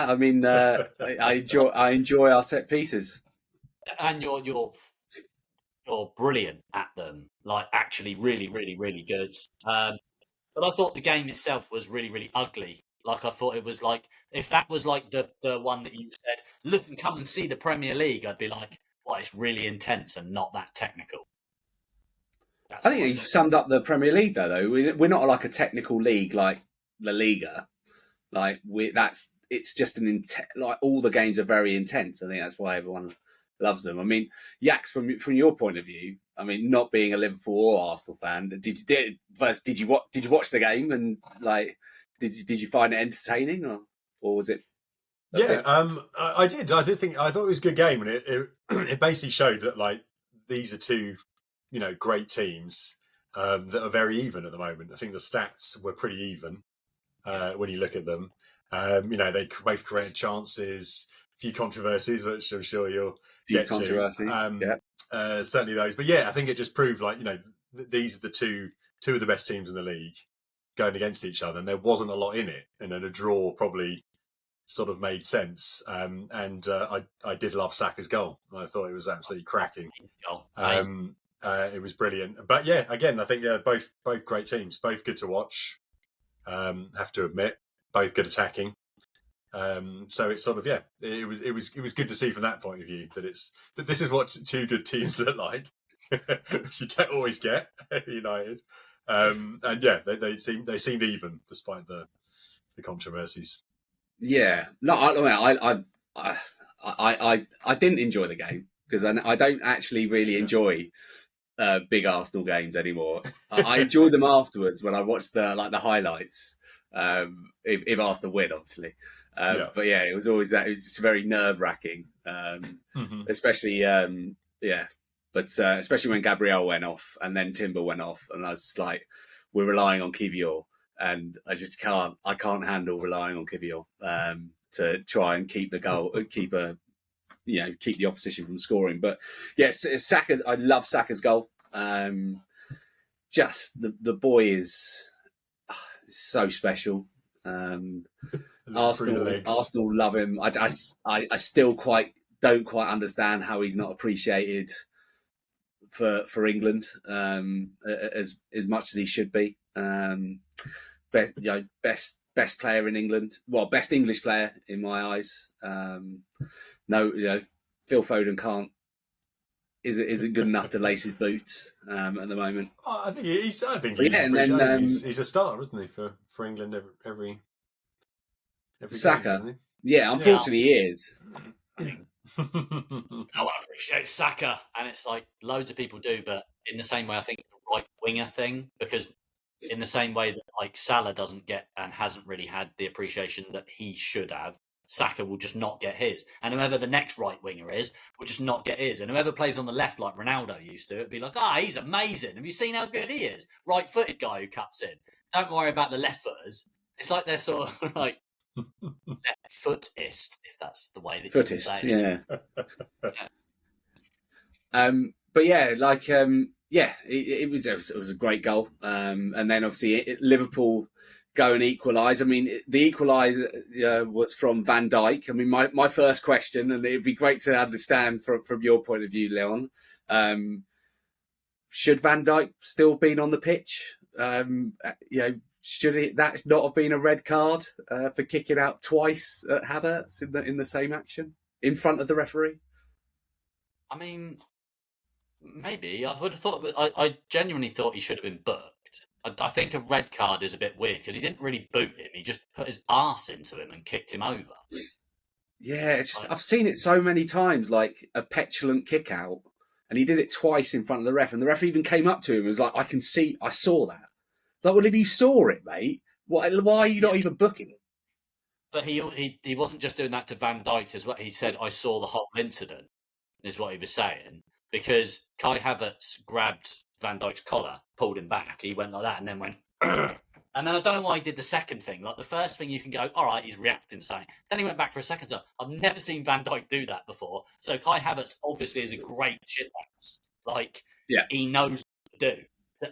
I mean, I enjoy our set pieces. And you're brilliant at them. Like, actually really, really, really good. But I thought the game itself was really, really ugly. Like, I thought it was like, if that was like the one that you said, look and come and see the Premier League, I'd be like, well, it's really intense and not that technical. I think you summed up the Premier League though. We're not like a technical league like La Liga. Like it's just like all the games are very intense. I think that's why everyone loves them. I mean, Yaks, from your point of view, I mean, not being a Liverpool or Arsenal fan, did you watch the game, and like did you find it entertaining, or was it? Yeah, I did. I thought it was a good game, and it basically showed that like these are two, great teams that are very even at the moment. I think the stats were pretty even when you look at them. They both created chances, a few controversies, which I'm sure you'll get to. Certainly those. But yeah, I think it just proved like, these are the two of the best teams in the league going against each other, and there wasn't a lot in it. And then a draw probably sort of made sense. I did love Saka's goal. I thought it was absolutely cracking. It was brilliant. But yeah, again, I think both great teams, both good to watch. Have to admit, both good attacking. So it's sort of it was good to see from that point of view that this is what two good teams look like, which you don't always get at United. They seemed even despite the controversies. Yeah, no, I didn't enjoy the game because I don't actually really enjoy big Arsenal games anymore. I enjoy them afterwards when I watch the highlights. If Arsenal win, obviously. But yeah, it was always that. It was very nerve wracking, especially But especially when Gabriel went off and then Timber went off, and I was just like, we're relying on Kivior. And I just can't handle relying on Kivior to try and keep the goal, keep the opposition from scoring. But yes, Saka. I love Saka's goal. Just the boy is so special. Arsenal love him. I still don't quite understand how he's not appreciated for England as much as he should be. Best player in England. Well, best English player in my eyes. Phil Foden isn't good enough to lace his boots at the moment. I think he's he's a star, isn't he, for England every Saka. game, isn't he? Yeah, unfortunately he is. I appreciate Saka, and it's like loads of people do, but in the same way, I think the right winger thing, because in the same way that like Salah doesn't get and hasn't really had the appreciation that he should have, Saka will just not get his, and whoever the next right winger is will just not get his, and whoever plays on the left like Ronaldo used to, it'd be like, he's amazing. Have you seen how good he is? Right-footed guy who cuts in. Don't worry about the left footers. It's like they're sort of like footist, if that's the way that you can say it. But yeah, like it was a great goal, and then obviously Liverpool go and equalise. I mean, the equaliser was from Van Dijk. I mean, my first question, and it'd be great to understand from your point of view, Leon. Should Van Dijk still been on the pitch? Should that not have been a red card for kicking out twice at Havertz in the same action in front of the referee? I mean, maybe. I would have thought. I genuinely thought he should have been booked. I think a red card is a bit weird because he didn't really boot him. He just put his arse into him and kicked him over. Yeah, it's just I've seen it so many times, like a petulant kick out, and he did it twice in front of the ref, and the ref even came up to him and was like, I saw that. Like, well, if you saw it, mate, why are you not even booking it? But he wasn't just doing that to Van Dijk as well. He said, I saw the whole incident, is what he was saying. Because Kai Havertz grabbed Van Dijk's collar, pulled him back. He went like that and then went, and then I don't know why he did the second thing. Like the first thing you can go, all right, he's reacting to something. Then he went back for a second time. I've never seen Van Dijk do that before. So Kai Havertz obviously is a great shithouse. Like, he knows what to do.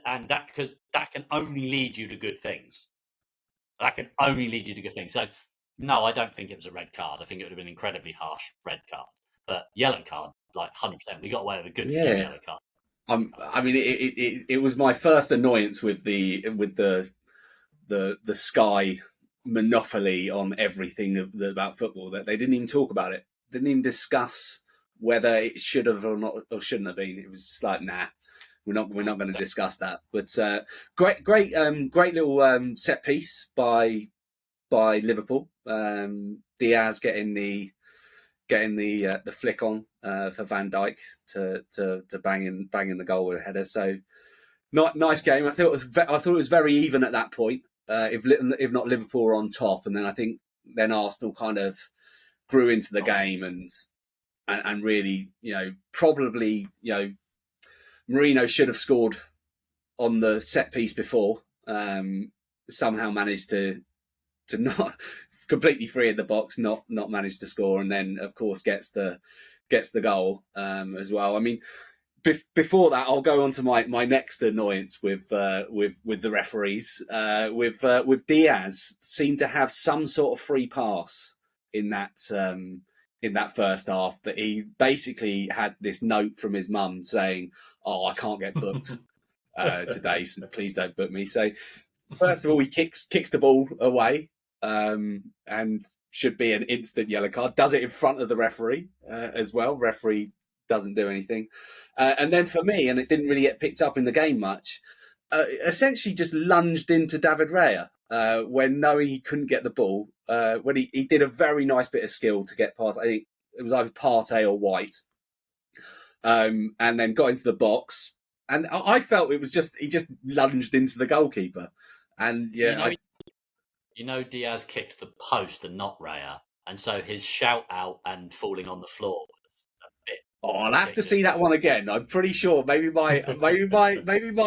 And because that can only lead you to good things. That can only lead you to good things. So, no, I don't think it was a red card. I think it would have been an incredibly harsh red card. But yellow card, like 100%. We got away with a good yellow card. I mean, it was my first annoyance with the Sky monopoly on everything about football, that they didn't even talk about it. Didn't even discuss whether it should have or not or shouldn't have been. It was just like, nah, we're not going to discuss that. But great little set piece by Liverpool. Diaz getting the flick on for Van Dijk to bang in the goal with a header. So nice game. I thought it was very even at that point. If not Liverpool were on top, and then I think Arsenal kind of grew into the game and really, probably, Mourinho should have scored on the set piece before. Somehow managed to not completely free in the box, not managed to score, and then of course gets the goal as well. I mean, before that, I'll go on to my next annoyance with the referees. With Diaz, seemed to have some sort of free pass in that first half, that he basically had this note from his mum saying, "Oh, I can't get booked today, so please don't book me." So first of all, he kicks the ball away, and should be an instant yellow card. Does it in front of the referee as well. Referee doesn't do anything. And then for me, and it didn't really get picked up in the game much, essentially just lunged into David Raya when knowing he couldn't get the ball. When he did a very nice bit of skill to get past, I think it was either Partey or White, and then got into the box. And I felt it was he just lunged into the goalkeeper. And Diaz kicked the post and not Raya, and so his shout out and falling on the floor was a bit. I'll have to see that one again. I'm pretty sure maybe my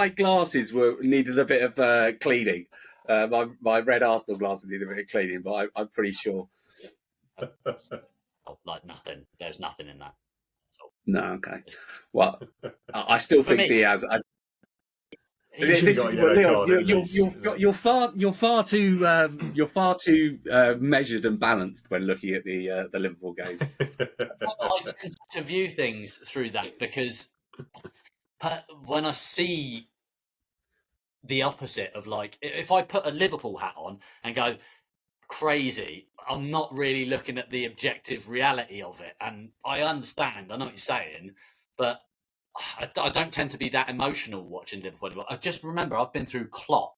glasses needed a bit of cleaning. My red Arsenal glasses needed a bit of cleaning, but I'm pretty sure. Like nothing. There's nothing in that. No, okay. Well, I still think Diaz. You're far too measured and balanced when looking at the Liverpool game. I tend to view things through that, because when I see the opposite of, like, if I put a Liverpool hat on and go crazy, I'm not really looking at the objective reality of it. And I understand, I know what you're saying, but I don't tend to be that emotional watching Liverpool anymore. I just remember I've been through Klopp,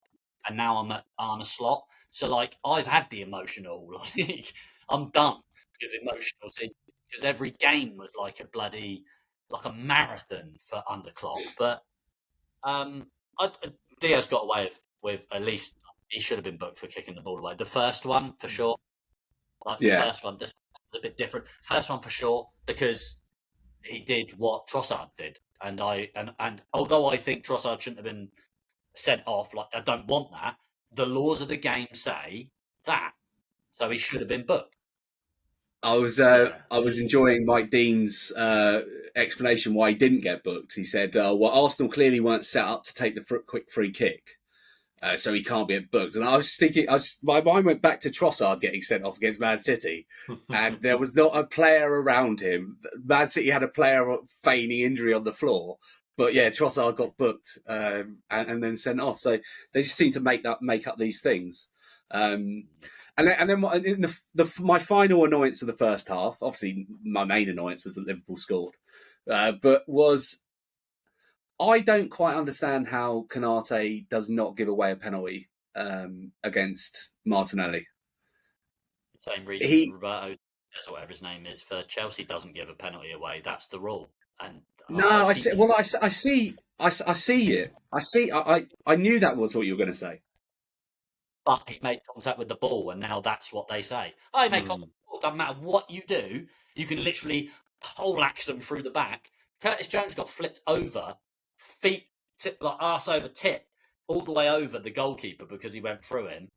and now I'm at Arne Slot. So, like, I've had the emotional, like, I'm done with emotional scenes, because every game was like a marathon for under Klopp. But Diaz got away with at least, he should have been booked for kicking the ball away. The first one, for sure. The first one, this was a bit different. First one, for sure, because he did what Trossard did. And although I think Trossard shouldn't have been sent off, like, I don't want that, the laws of the game say that. So he should have been booked. I was enjoying Mike Dean's explanation why he didn't get booked. He said, well, Arsenal clearly weren't set up to take the quick free kick, so he can't be booked. And I was thinking, my mind went back to Trossard getting sent off against Man City, and there was not a player around him. Man City had a player feigning injury on the floor, but yeah, Trossard got booked and then sent off. So they just seem to make up these things. And then my final annoyance of the first half, obviously my main annoyance was that Liverpool scored, but was I don't quite understand how Canate does not give away a penalty against Martinelli. Same reason Roberto, or whatever his name is, for Chelsea doesn't give a penalty away. That's the rule. And I see. Well, I see it. I knew that was what you were going to say. But he made contact with the ball, and now that's what they say. Oh, he made contact with the ball. Doesn't matter what you do, you can literally poleaxe them through the back. Curtis Jones got flipped over, feet like arse over tit, all the way over the goalkeeper because he went through him.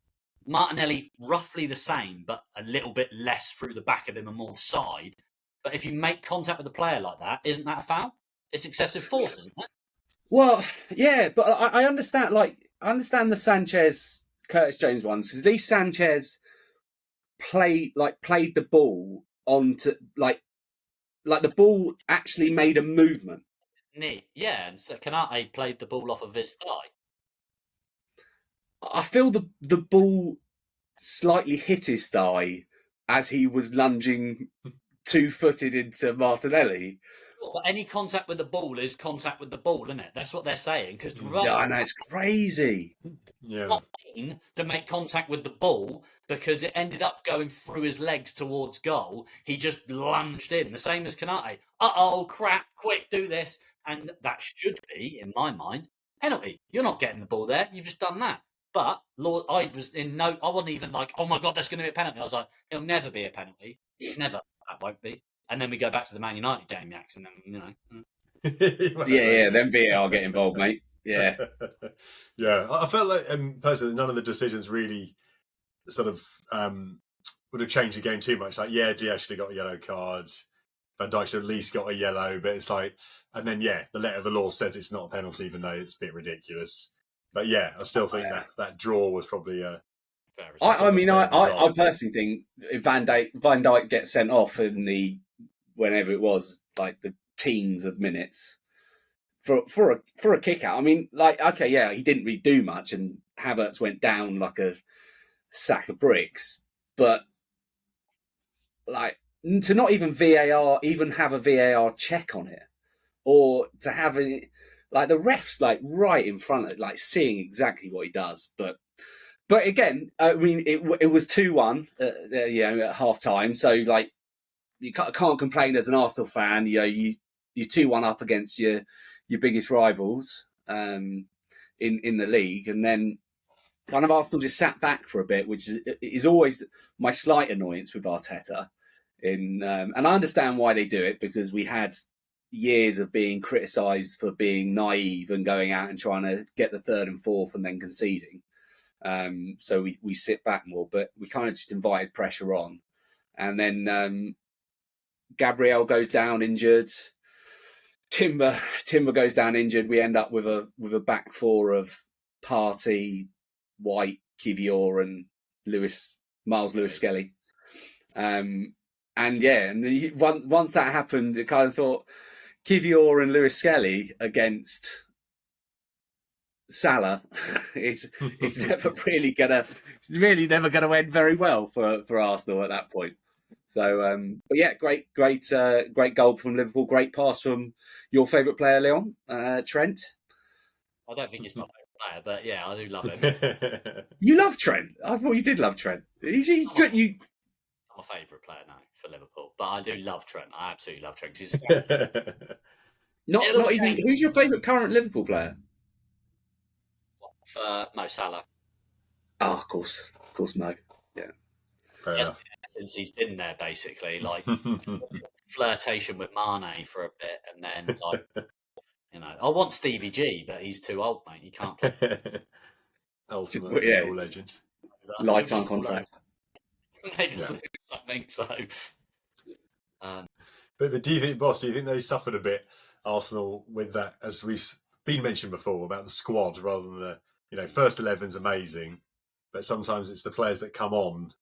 Martinelli, roughly the same, but a little bit less through the back of him and more side. But if you make contact with a player like that, isn't that a foul? It's excessive force, isn't it? Well, yeah, but I understand. I understand the Sanchez Curtis Jones ones because at least Sanchez played the ball onto like the ball actually made a movement. Neat, yeah. And so Canate played the ball off of his thigh. I feel the ball slightly hit his thigh as he was lunging 2-footed into Martinelli. But any contact with the ball is contact with the ball, isn't it? That's what they're saying. Because I know, it's crazy. Yeah. Not mean to make contact with the ball because it ended up going through his legs towards goal. He just lunged in, the same as Canate. Uh-oh, crap, quick, do this. And that should be, in my mind, penalty. You're not getting the ball there. You've just done that. But Lord, I wasn't even like, oh my God, that's going to be a penalty. I was like, it'll never be a penalty. Never. That won't be. And then we go back to the Man United game, Yaks, and then, then VAR get involved, mate. Yeah. Yeah. I felt like, personally, none of the decisions really sort of would have changed the game too much. Like, yeah, Diaz should have got a yellow card. Van Dijk should have at least got a yellow, but it's like, and then, yeah, the letter of the law says it's not a penalty, even though it's a bit ridiculous. But yeah, I still think that draw was probably I personally think if Van Dijk gets sent off in the whenever it was, like the teens of minutes for a kick out. I mean, like, okay, yeah, he didn't really do much, and Havertz went down like a sack of bricks, but like to not even have a VAR check on it, or to have it like the refs like right in front of it, like seeing exactly what he does, but again, I mean, it was 2-1, at half time, so like you can't complain as an Arsenal fan. You 2-1 up against your biggest rivals in the league, and then kind of Arsenal just sat back for a bit, which is always my slight annoyance with Arteta. And I understand why they do it, because we had years of being criticised for being naive and going out and trying to get the third and fourth and then conceding. So we sit back more, but we kind of just invited pressure on, and then Gabriel goes down injured. Timber goes down injured. We end up with a back four of Partey, White, Kivior, and Miles Lewis Skelly. And once that happened, it kind of thought Kivior and Lewis Skelly against Salah is never gonna end very well for Arsenal at that point. So, but yeah, great goal from Liverpool. Great pass from your favourite player, Leon, Trent. I don't think he's my favourite player, but yeah, I do love him. You love Trent? I thought you did love Trent. Is he good? I'm my favourite player now for Liverpool, but I do love Trent. I absolutely love Trent. He's not even. Who's your favourite current Liverpool player? For Mo Salah. Oh, of course, Mo. Yeah. Fair enough. Since he's been there, basically, like flirtation with Mane for a bit, and then like, I want Stevie G, but he's too old, mate. You can't. Ultimate Liverpool legend. Lifetime contract. I think so. But do you think they suffered a bit, Arsenal, with that, as we've been mentioned before, about the squad rather than the first 11's amazing, but sometimes it's the players that come on.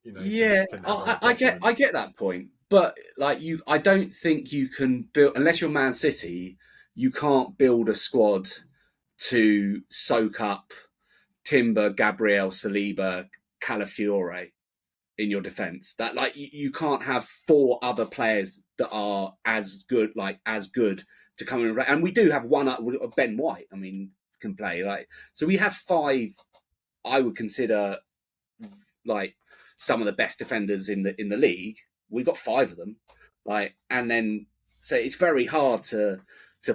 Yeah, I get that point, but like I don't think you can build, unless you're Man City, you can't build a squad to soak up Timber, Gabriel, Saliba, Calafiore in your defence. That you can't have four other players that are as good to come in, and we do have one up. Ben White, I mean, can play like so. We have 5. I would consider like some of the best defenders in the league. We've got 5 of them, like, and then so it's very hard to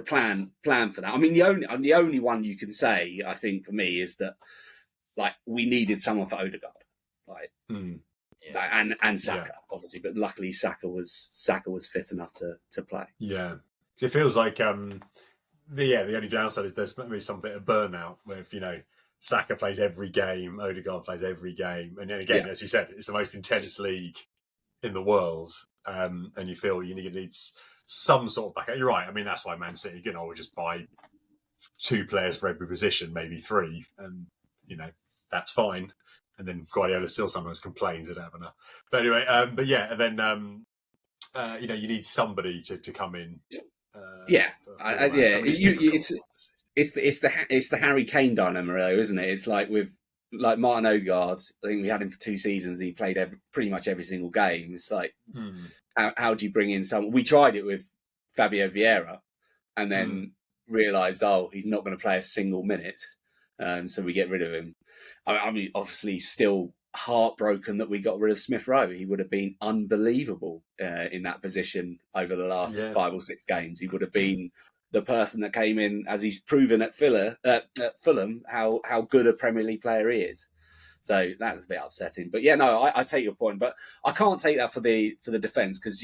plan for that. I mean, the only one you can say, I think, for me is that like we needed someone for Odegaard, like, and Saka, obviously, but luckily Saka was fit enough to play. Yeah, it feels like the only downside is there's maybe some bit of burnout where if Saka plays every game, Odegaard plays every game, and then again, as you said, it's the most intense league in the world, and you feel you need some sort of backup. You're right. I mean, that's why Man City, will just buy 2 players for every position, maybe 3, and that's fine. And then Guardiola still sometimes complains at having a. But anyway, and then you need somebody to come in. It's the Harry Kane dilemma, though, isn't it? It's like with Martin Odegaard. I think we had him for 2 seasons. He played pretty much every single game. It's like how do you bring in someone? We tried it with Fabio Vieira, and then realised, he's not going to play a single minute, so we get rid of him. I mean, obviously, still heartbroken that we got rid of Smith Rowe. He would have been unbelievable in that position over the last 5 or 6 games. He would have been the person that came in, as he's proven at Fulham, how good a Premier League player he is. So that's a bit upsetting. But I take your point, but I can't take that for the defence, because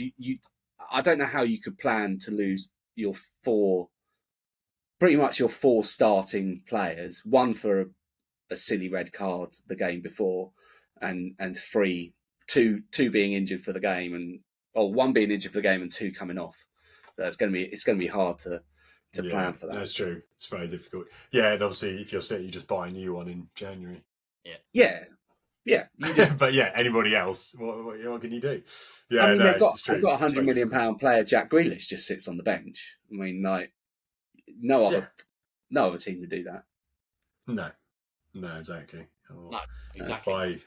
I don't know how you could plan to lose your 4 starting players, one for a silly red card the game before, and 2 being injured for the game, one being injured for the game and 2 coming off. So it's going to be hard to plan for that. That's true. It's very difficult. Yeah, and obviously if you're City, you just buy a new one in January. Yeah. But anybody else, what can you do? Yeah, I mean, they've got a £100 million player, Jack Grealish, just sits on the bench. I mean, like no other team would do that. No, exactly. No, exactly.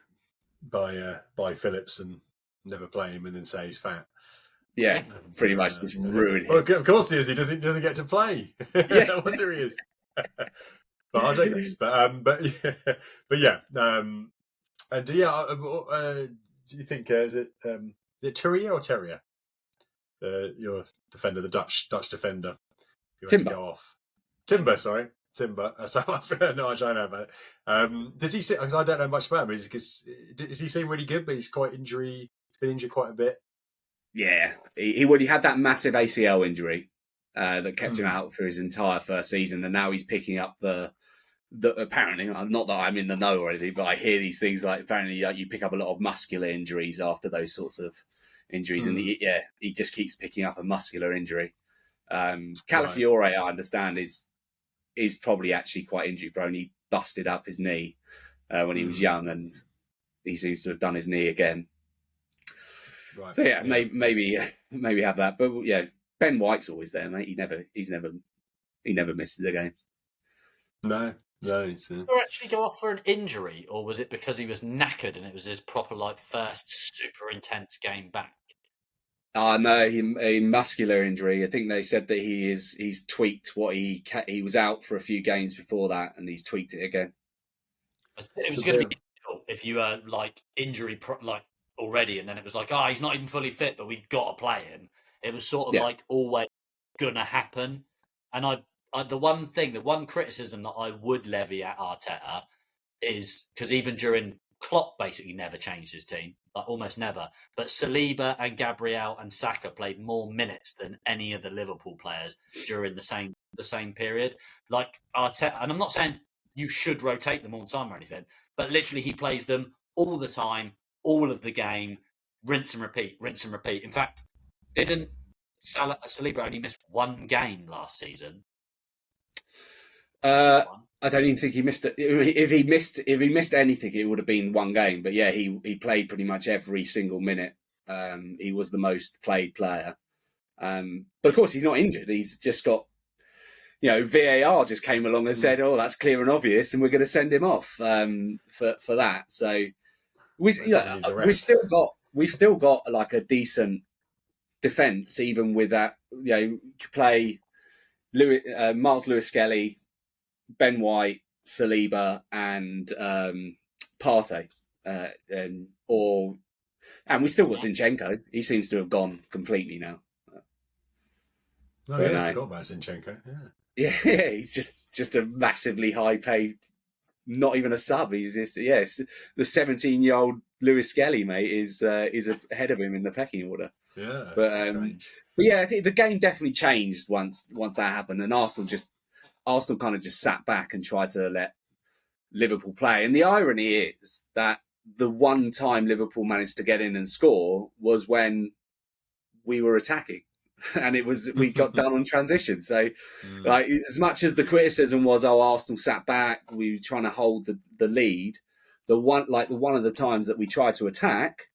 Buy Phillips and never play him, and then say he's fat. Yeah, pretty much just ruin him. Well, of course he is. He doesn't get to play. No wonder he is. But I digress. But yeah. And do you think is it Terrier or Terrier? Your defender, the Dutch defender, who had to go off. Timber. So I know I know about it. Does he? Because I don't know much about him. Does he seem really good? But he's been injured quite a bit. Yeah, he had that massive ACL injury that kept him out for his entire first season, and now he's picking up the apparently, not that I'm in the know or anything, but I hear these things like apparently you pick up a lot of muscular injuries after those sorts of injuries, and he just keeps picking up a muscular injury. Calafiore, I understand, is probably actually quite injury prone. He busted up his knee when he was young, and he seems to have done his knee again. Right. So maybe have that, but Ben White's always there, mate. He never misses a game. No. Did he actually go off for an injury, or was it because he was knackered and it was his proper first super intense game back? No, a muscular injury. I think they said that he's tweaked what he was out for a few games before that, and he's tweaked it again. It was going to be difficult if you were injury already, and then it was he's not even fully fit, but we've got to play him. It was sort of always gonna happen. And the one criticism that I would levy at Arteta is because even during Klopp basically never changed his team, almost never. But Saliba and Gabriel and Saka played more minutes than any of the Liverpool players during the same period. Arteta, and I'm not saying you should rotate them all the time or anything, but literally he plays them all the time, all of the game, rinse and repeat. In fact, didn't Saliba only miss 1 game last season? I don't even think he missed it. If he missed anything, it would have been 1 game. But he played pretty much every single minute. He was the most played player. But of course, he's not injured. He's just got, VAR just came along and said, "Oh, that's clear and obvious," and we're going to send him off for that. So we've still got a decent defence, even with that. To play Miles Lewis-Skelly, Ben White, Saliba, and Partey, and we still got Zinchenko. He seems to have gone completely now. Oh yeah, I forgot about Zinchenko. Yeah, he's just a massively high paid, not even a sub. He's just the 17-year-old Lewis-Skelly, mate, is ahead of him in the pecking order. Yeah, but yeah, I think the game definitely changed once that happened, and Arsenal kind of just sat back and tried to let Liverpool play. And the irony is that the one time Liverpool managed to get in and score was when we were attacking. And we got done on transition. So, like, as much as the criticism was, Arsenal sat back, we were trying to hold the lead. One of the times that we tried to attack,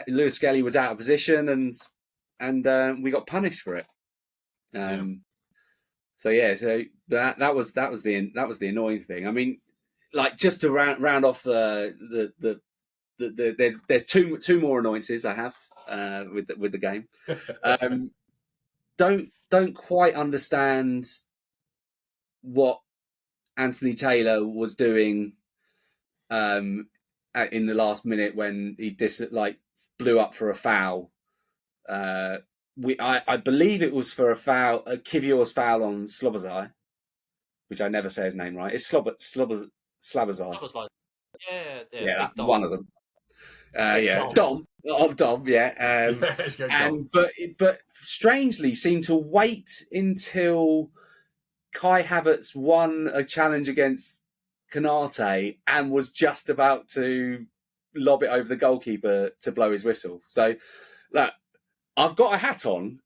Lewis-Skelly was out of position, and we got punished for it. So that was the annoying thing. I mean, like, just to round off there's two more annoyances I have with the game. Don't quite understand what Anthony Taylor was doing in the last minute when he blew up for a foul. I believe it was for a foul, a Kivior's foul on Slobozai, which I never say his name right. It's Slobozai. Yeah, one of them. Dom, yeah. But strangely seemed to wait until Kai Havertz won a challenge against Konate and was just about to lob it over the goalkeeper to blow his whistle. So, look, I've got a hat on.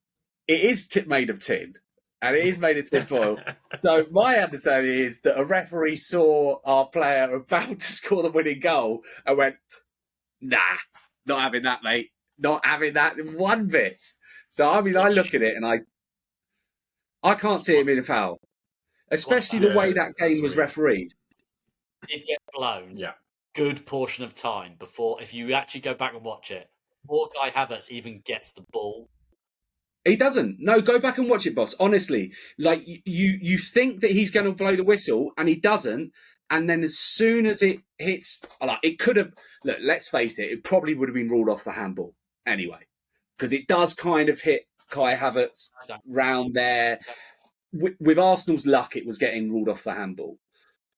It is made of tin, and it is made of tin foil. So my understanding is that a referee saw our player about to score the winning goal and went, "Nah, not having that, mate. Not having that one bit." So, I mean, I look at it and I can't see it being a foul, especially the way that game was refereed. It get blown. Yeah. Good portion of time before, if you actually go back and watch it, before Kai Havertz even gets the ball. He doesn't. No, go back and watch it, boss. Honestly, like, you think that he's going to blow the whistle, and he doesn't. And then as soon as it hits, like, it could have. Look, let's face it. It probably would have been ruled off for handball anyway, because it does kind of hit Kai Havertz round there. With Arsenal's luck, it was getting ruled off for handball,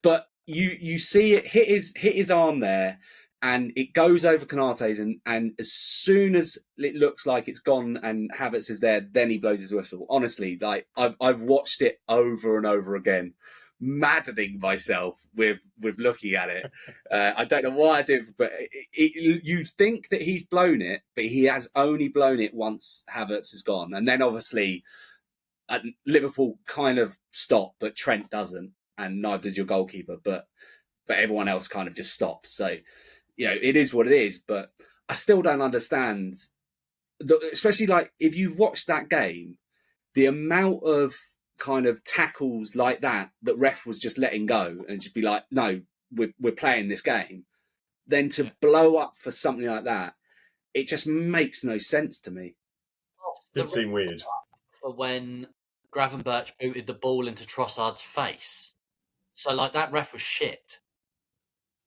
but you see it hit his arm there, and it goes over Konate's, and as soon as it looks like it's gone and Havertz is there, then he blows his whistle. Honestly, like, I've watched it over and over again, maddening myself with looking at it. I don't know why I did, but you think that he's blown it, but he has only blown it once Havertz has gone, and then obviously Liverpool kind of stop, but Trent doesn't, and neither does your goalkeeper, but everyone else kind of just stops. So, it is what it is, but I still don't understand, especially, like, if you watch that game, the amount of kind of tackles like that ref was just letting go and just be like, no, we're playing this game. Then to blow up for something like that, it just makes no sense to me. Did seem weird. When Gravenberch booted the ball into Trossard's face. So, like, that ref was shit.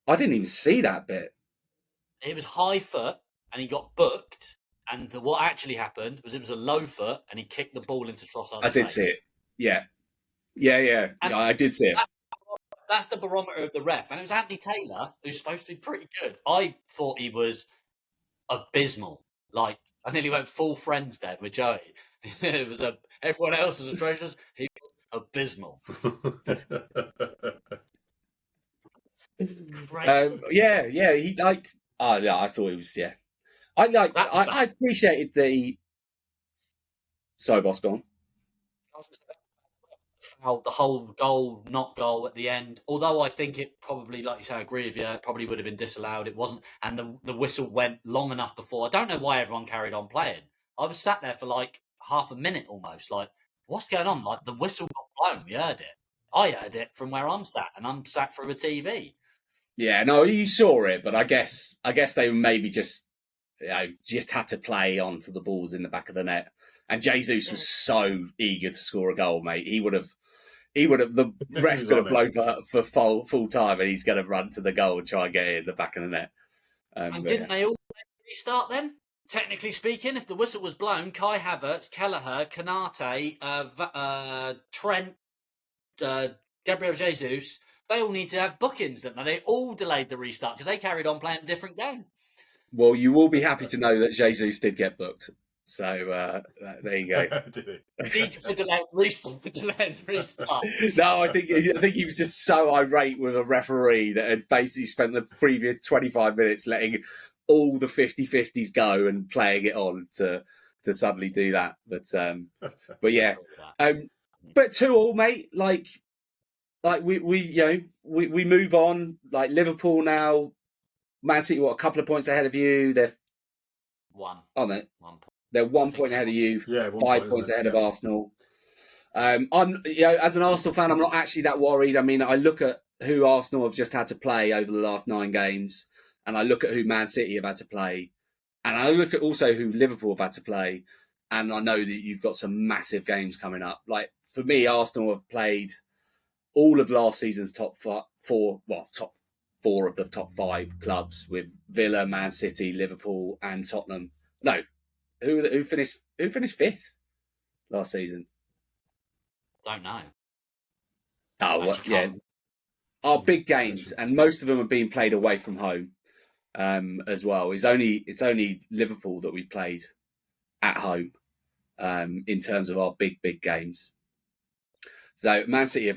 I didn't even see that bit. It was high foot, and he got booked. And what actually happened was it was a low foot, and he kicked the ball into Trossard's face. I did see it. Yeah, I did see it. That's the barometer of the ref. And it was Anthony Taylor, who's supposed to be pretty good. I thought he was abysmal. Like, I nearly went full Friends there with Joey. It was everyone else was atrocious. He was abysmal. He like. Oh yeah, I thought it was. Yeah, I appreciated the. Sorry, boss, go on. How the whole goal, not goal at the end. Although I think it probably, like you say, I agree with you. It probably would have been disallowed. It wasn't, and the whistle went long enough before. I don't know why everyone carried on playing. I was sat there for like half a minute almost. Like, what's going on? Like, the whistle got blown. We heard it. I heard it from where I'm sat, and I'm sat through a TV. Yeah, no, you saw it, but I guess they maybe just had to play onto the balls in the back of the net. And Jesus was so eager to score a goal, mate. He would have. The ref could have blown for full time, and he's going to run to the goal and try and get it in the back of the net. And didn't they all restart then? Technically speaking, if the whistle was blown, Kai Havertz, Kelleher, Kanate, Trent, Gabriel Jesus, they all need to have bookings, don't they? They all delayed the restart because they carried on playing a different game. Well, you will be happy to know that Jesus did get booked. So there you go. Did he? For delayed restart. No, I think he was just so irate with a referee that had basically spent the previous 25 minutes letting all the 50-50s go and playing it on to suddenly do that. But yeah, but 2-2, mate. Like we move on. Like Liverpool now, Man City, what, a couple of points ahead of you? They're one. Oh, no. 1 point. They're 1 point ahead of you. Yeah, 5 points ahead of Arsenal. I'm, as an Arsenal fan, I'm not actually that worried. I mean, I look at who Arsenal have just had to play over the last 9 games, and I look at who Man City have had to play, and I look at also who Liverpool have had to play, and I know that you've got some massive games coming up. Like, for me, Arsenal have played all of last season's top 4 of the top 5 clubs with Villa, Man City, Liverpool, and Tottenham. No, who finished 5th last season? Don't know. Oh, well, yeah. Our big games, and most of them are being played away from home as well. It's only Liverpool that we played at home in terms of our big games. So Man City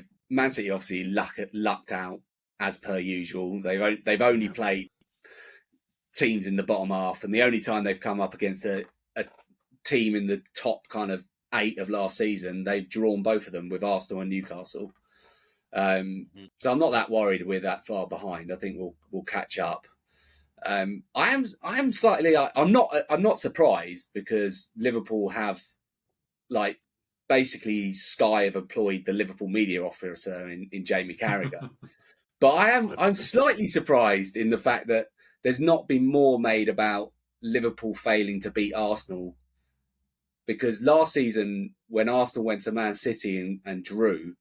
obviously lucked out as per usual. They've only played teams in the bottom half, and the only time they've come up against a team in the top kind of 8 of last season, they've drawn both of them with Arsenal and Newcastle. So I'm not that worried we're that far behind. I think we'll catch up. I am slightly. I'm not surprised because Liverpool have basically Sky have employed the Liverpool media officer in Jamie Carragher. But I'm slightly surprised in the fact that there's not been more made about Liverpool failing to beat Arsenal, because last season when Arsenal went to Man City and drew,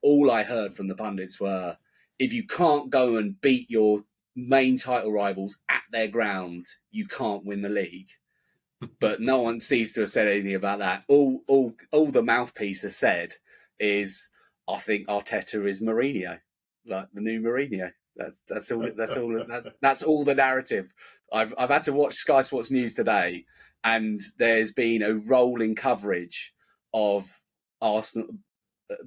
all I heard from the pundits were, if you can't go and beat your main title rivals at their ground, you can't win the league. But no one seems to have said anything about that. All the mouthpiece has said is, I think Arteta is Mourinho, like the new Mourinho. That's all the narrative. I've had to watch Sky Sports News today, and there's been a rolling coverage of Arsenal,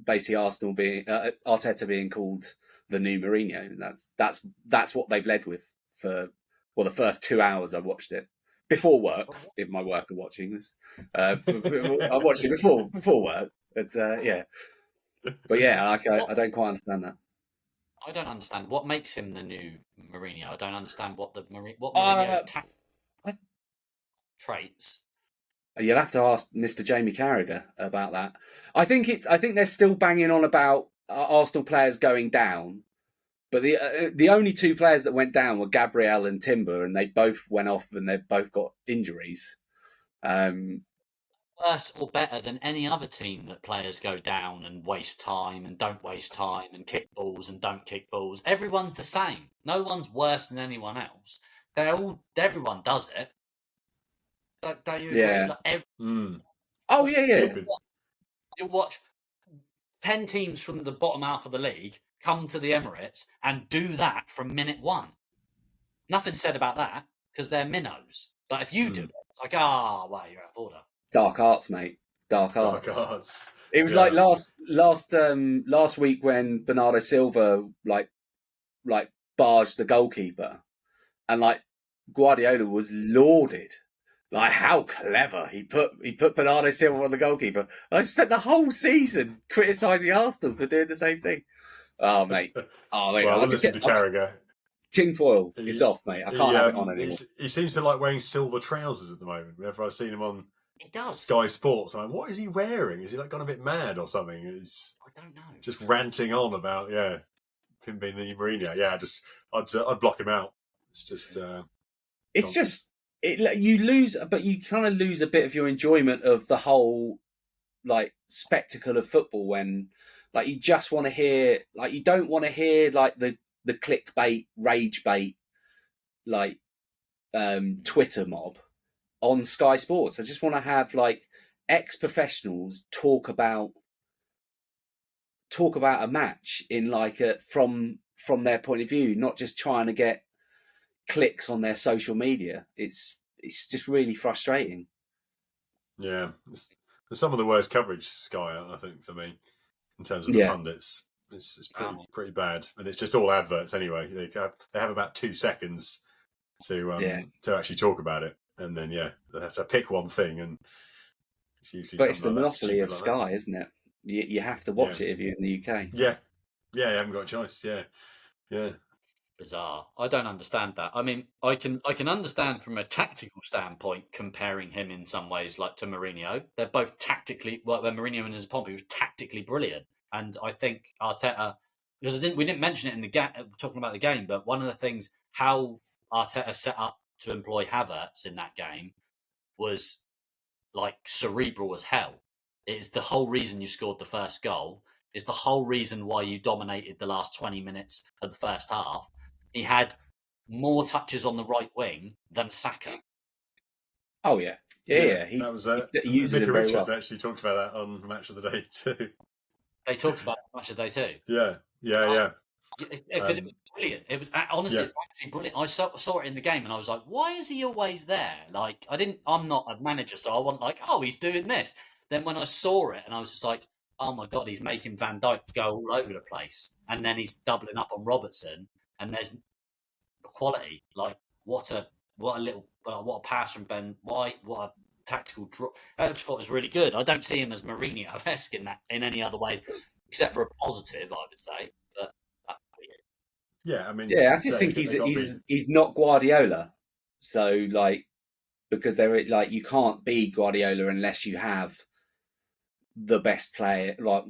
basically Arsenal being Arteta being called the new Mourinho, and that's what they've led with for the first 2 hours I watched it. Before work, if my work are watching this, I watched it before work. It's yeah, but yeah, I don't quite understand that. I don't understand what makes him the new Mourinho. I don't understand what Mourinho's traits. You'll have to ask Mr. Jamie Carragher about that. I think they're still banging on about Arsenal players going down. But the only 2 players that went down were Gabriel and Timber, and they both went off and they've both got injuries. Worse or better than any other team that players go down and waste time and don't waste time and kick balls and don't kick balls. Everyone's the same. No one's worse than anyone else. Everyone does it. Don't you agree? Yeah. Oh yeah. You'll watch 10 teams from the bottom half of the league come to the Emirates and do that from minute 1. Nothing said about that because they're minnows. But if you do it, it's like, wow, you're out of order. Dark arts, mate. Dark arts. It was like last week when Bernardo Silva like barged the goalkeeper, and like Guardiola was lauded. Like, how clever he put Bernardo Silva on the goalkeeper. I spent the whole season criticising Arsenal for doing the same thing. Oh, mate. Well, listen to Carragher. Tinfoil, it's off, mate. I can't have it on anymore. He seems to like wearing silver trousers at the moment. Whenever I've seen him on Sky Sports, I'm like, what is he wearing? Is he like gone a bit mad or something? I don't know. Just ranting on about him being the new Mourinho. Yeah, I'd block him out. It's just you lose, but you kind of lose a bit of your enjoyment of the whole like spectacle of football when like you just want to hear like you don't want to hear like the clickbait rage bait like Twitter mob on Sky Sports. I just want to have like ex-professionals talk about a match in like from their point of view, not just trying to get clicks on their social media. It's just really frustrating. Yeah, it's some of the worst coverage Sky, I think, for me, in terms of the pundits. It's pretty bad, and it's just all adverts anyway. They have about 2 seconds to actually talk about it, and then they have to pick one thing, and it's usually. But it's the like monopoly of like Sky, isn't it? You have to watch it if you're in the UK. Yeah, you haven't got a choice. Yeah. Bizarre. I don't understand that. I mean, I can understand from a tactical standpoint comparing him in some ways, like to Mourinho. They're both tactically when Mourinho and his Pompey was tactically brilliant, and I think Arteta, because we didn't mention it in the talking about the game, but one of the things how Arteta set up to employ Havertz in that game was like cerebral as hell. It is the whole reason you scored the first goal. It's the whole reason why you dominated the last 20 minutes of the first half. He had more touches on the right wing than Saka. Oh yeah. That was he uses Vicar it very Richards well. actually talked about that on Match of the Day too. They talked about it Match of the Day too. Yeah. It was brilliant. It was honestly, it's actually brilliant. I saw it in the game, and I was like, "Why is he always there?" Like, I'm not a manager, so I wasn't like, "Oh, he's doing this." Then when I saw it, and I was just like, "Oh my god, he's making Van Dijk go all over the place," and then he's doubling up on Robertson, and there's quality. Like, what a pass from Ben White. What a tactical draw. I just thought it was really good. I don't see him as Mourinho-esque in any other way, except for a positive, I would say. But yeah, I mean, I just think he's not Guardiola. So like, because they're like, you can't be Guardiola unless you have the best player, like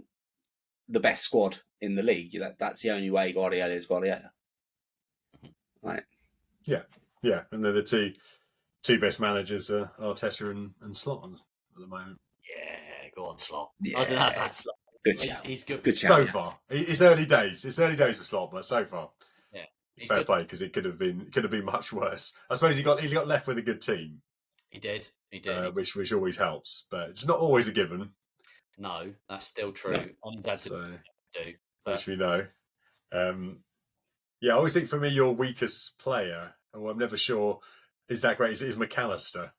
the best squad in the league. That's the only way Guardiola is Guardiola. Right. Yeah, and they're the two best managers, Arteta and Slot at the moment. Yeah, go on, Slot. Yeah. I don't know about Slot. Good he's good. Good so far. It's early days. It's early days with Slot, but so far, fair play, because it could have been much worse. I suppose he got left with a good team. He did. Which always helps, but it's not always a given. No, that's still true. I'm glad to do. Which we know. I always think for me, your weakest player, who I'm never sure is that great, is McAllister.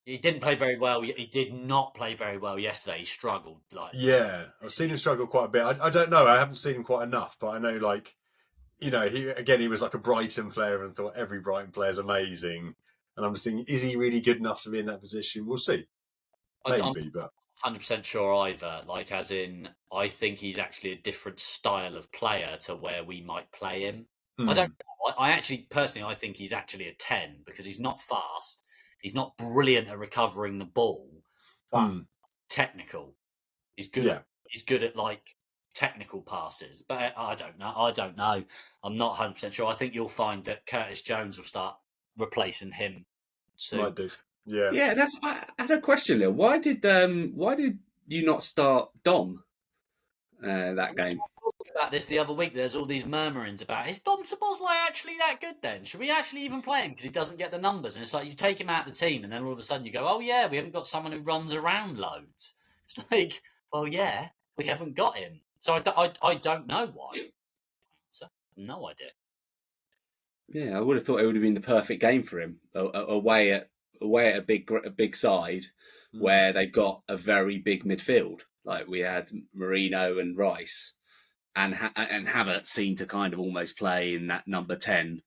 He didn't play very well. He did not play very well yesterday. He struggled. I've seen him struggle quite a bit. I don't know. I haven't seen him quite enough, but I know, he was like a Brighton player, and thought every Brighton player is amazing. And I'm just thinking, is he really good enough to be in that position? We'll see. Maybe, but 100% sure either. Like, as in, I think he's actually a different style of player to where we might play him. I don't know. I actually, personally, I think he's actually a 10 because he's not fast. He's not brilliant at recovering the ball, but technical. He's good. Yeah. He's good at like technical passes, but I don't know. I'm not 100% sure. I think you'll find that Curtis Jones will start replacing him soon. Might do. Yeah. Yeah, I had a question, Lil. Why did you not start Dom that game? About this the other week. There's all these murmurings about, is Dom Szoboszlai actually that good then? Should we actually even play him because he doesn't get the numbers? And it's like, you take him out of the team and then all of a sudden you go, oh yeah, we haven't got someone who runs around loads. It's like, well, yeah, we haven't got him. So I don't know why. So, no idea. Yeah, I would have thought it would have been the perfect game for him. Away at a big side where they've got a very big midfield. Like we had Marino and Rice, and Havertz seemed to kind of almost play in that number 10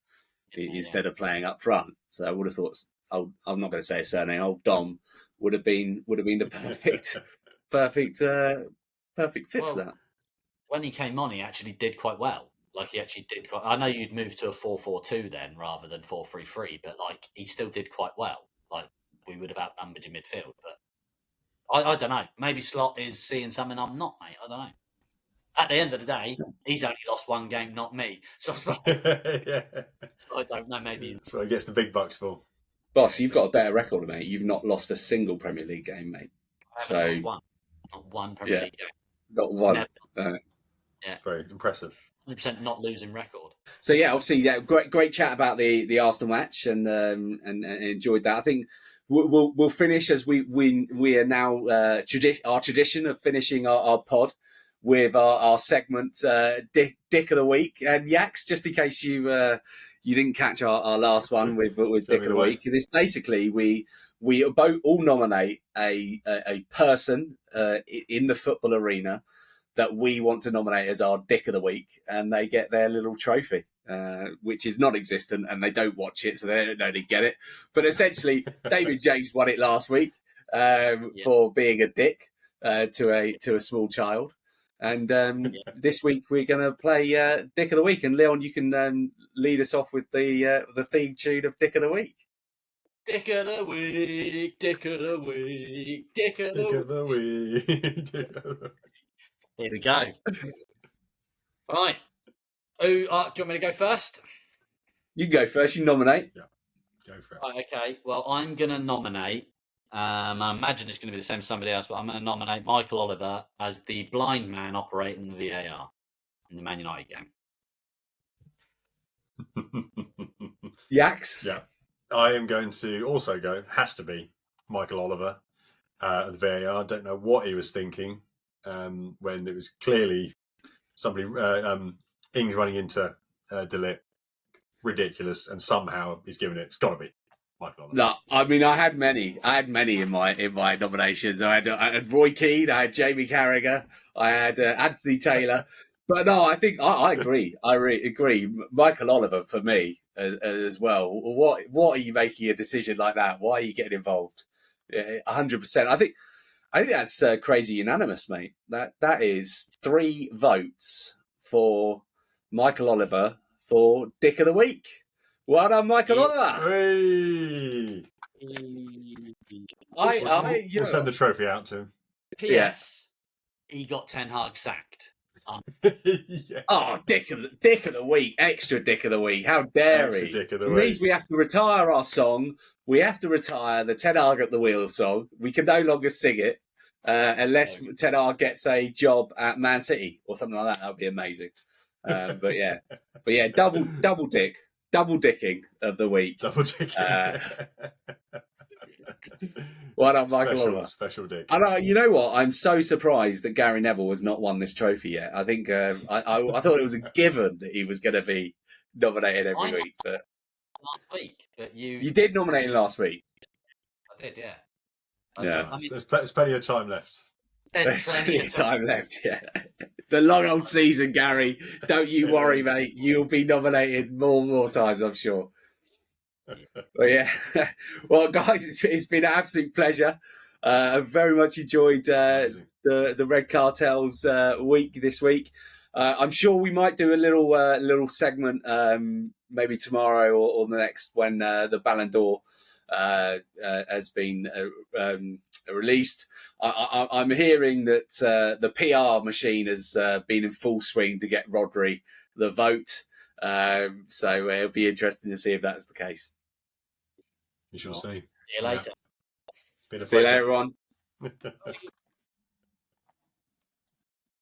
instead of playing up front. So I would have thought, I'm not going to say his surname, old Dom would have been the perfect fit for that. When he came on, he actually did quite well. Like, he actually did quite... I know you'd moved to a 4-4-2 then rather than 4-3-3, but like, he still did quite well. Like, we would have outnumbered your midfield, but I don't know. Maybe Slot is seeing something I'm not, mate. I don't know. At the end of the day, he's only lost one game, not me. So I don't know. Maybe that's what he gets the big bucks for. Boss, you've got a better record, mate. You've not lost a single Premier League game, mate. I haven't lost one. Not one Premier League game. Not one. Never. Yeah. Very impressive. 100% not losing record. So yeah, obviously, great chat about the Arsenal match, and enjoyed that. I think we'll finish as we are now our tradition of finishing our pod with our segment Dick of the Week. And Yaks, just in case you didn't catch our last one with Dick of the Week, this basically we both all nominate a person in the football arena that we want to nominate as our Dick of the Week, and they get their little trophy, which is non-existent, and they don't watch it, so they don't get it. But essentially, David James won it last week for being a dick to a small child. And this week we're going to play Dick of the Week. And Leon, you can lead us off with the theme tune of Dick of the Week. Dick of the Week, Dick of the Week, Dick of the Week. Here we go. Right. Do you want me to go first? You can go first. You nominate. Yeah. Go for it. Right, okay. Well, I'm going to nominate. I imagine it's going to be the same as somebody else, but I'm going to nominate Michael Oliver as the blind man operating the VAR in the Man United game. Yaks? Yeah. I am going to also go, has to be, Michael Oliver at the VAR. I don't know what he was thinking when it was clearly somebody, Ings running into De Ligt. Ridiculous. And somehow he's given it. It's got to be Michael Oliver. No, I mean, I had many in my nominations. I had Roy Keane, I had Jamie Carragher, I had Anthony Taylor. But no, I think I agree. I really agree. Michael Oliver for me as well. What are you making a decision like that? Why are you getting involved? 100%. I think that's crazy unanimous, mate. That is 3 votes for Michael Oliver for Dick of the Week. Well done, Michael Oliver. Hey. We'll send the trophy out to him. P.S. Yeah. He got Ten Hag sacked. Yeah. Oh, Dick of the Week, extra Dick of the Week. How dare he? Dick of the It Week. means we have to retire our song. We have to retire the Ten Hag at the Wheel song. We can no longer sing it unless Ten Hag gets a job at Man City or something like that. That would be amazing. But yeah, double dicking of the week. Double dicking. Well done, Michael Oliver. Special dick. And you know what? I'm so surprised that Gary Neville has not won this trophy yet. I think I thought it was a given that he was going to be nominated every week. But last week, but you did nominate him last week. I did, yeah. Yeah. There's plenty of time left. There's plenty of time left. Yeah, it's a long old season, Gary. Don't you worry, mate. You'll be nominated more times, I'm sure. But yeah, well, guys, it's been an absolute pleasure. I've very much enjoyed the Red Cartel's week this week. I'm sure we might do a little segment maybe tomorrow or the next when the Ballon d'Or has been released. I'm hearing that the PR machine has been in full swing to get Rodri the vote. So it'll be interesting to see if that's the case. We shall see. See you later. Yeah. See you later, everyone.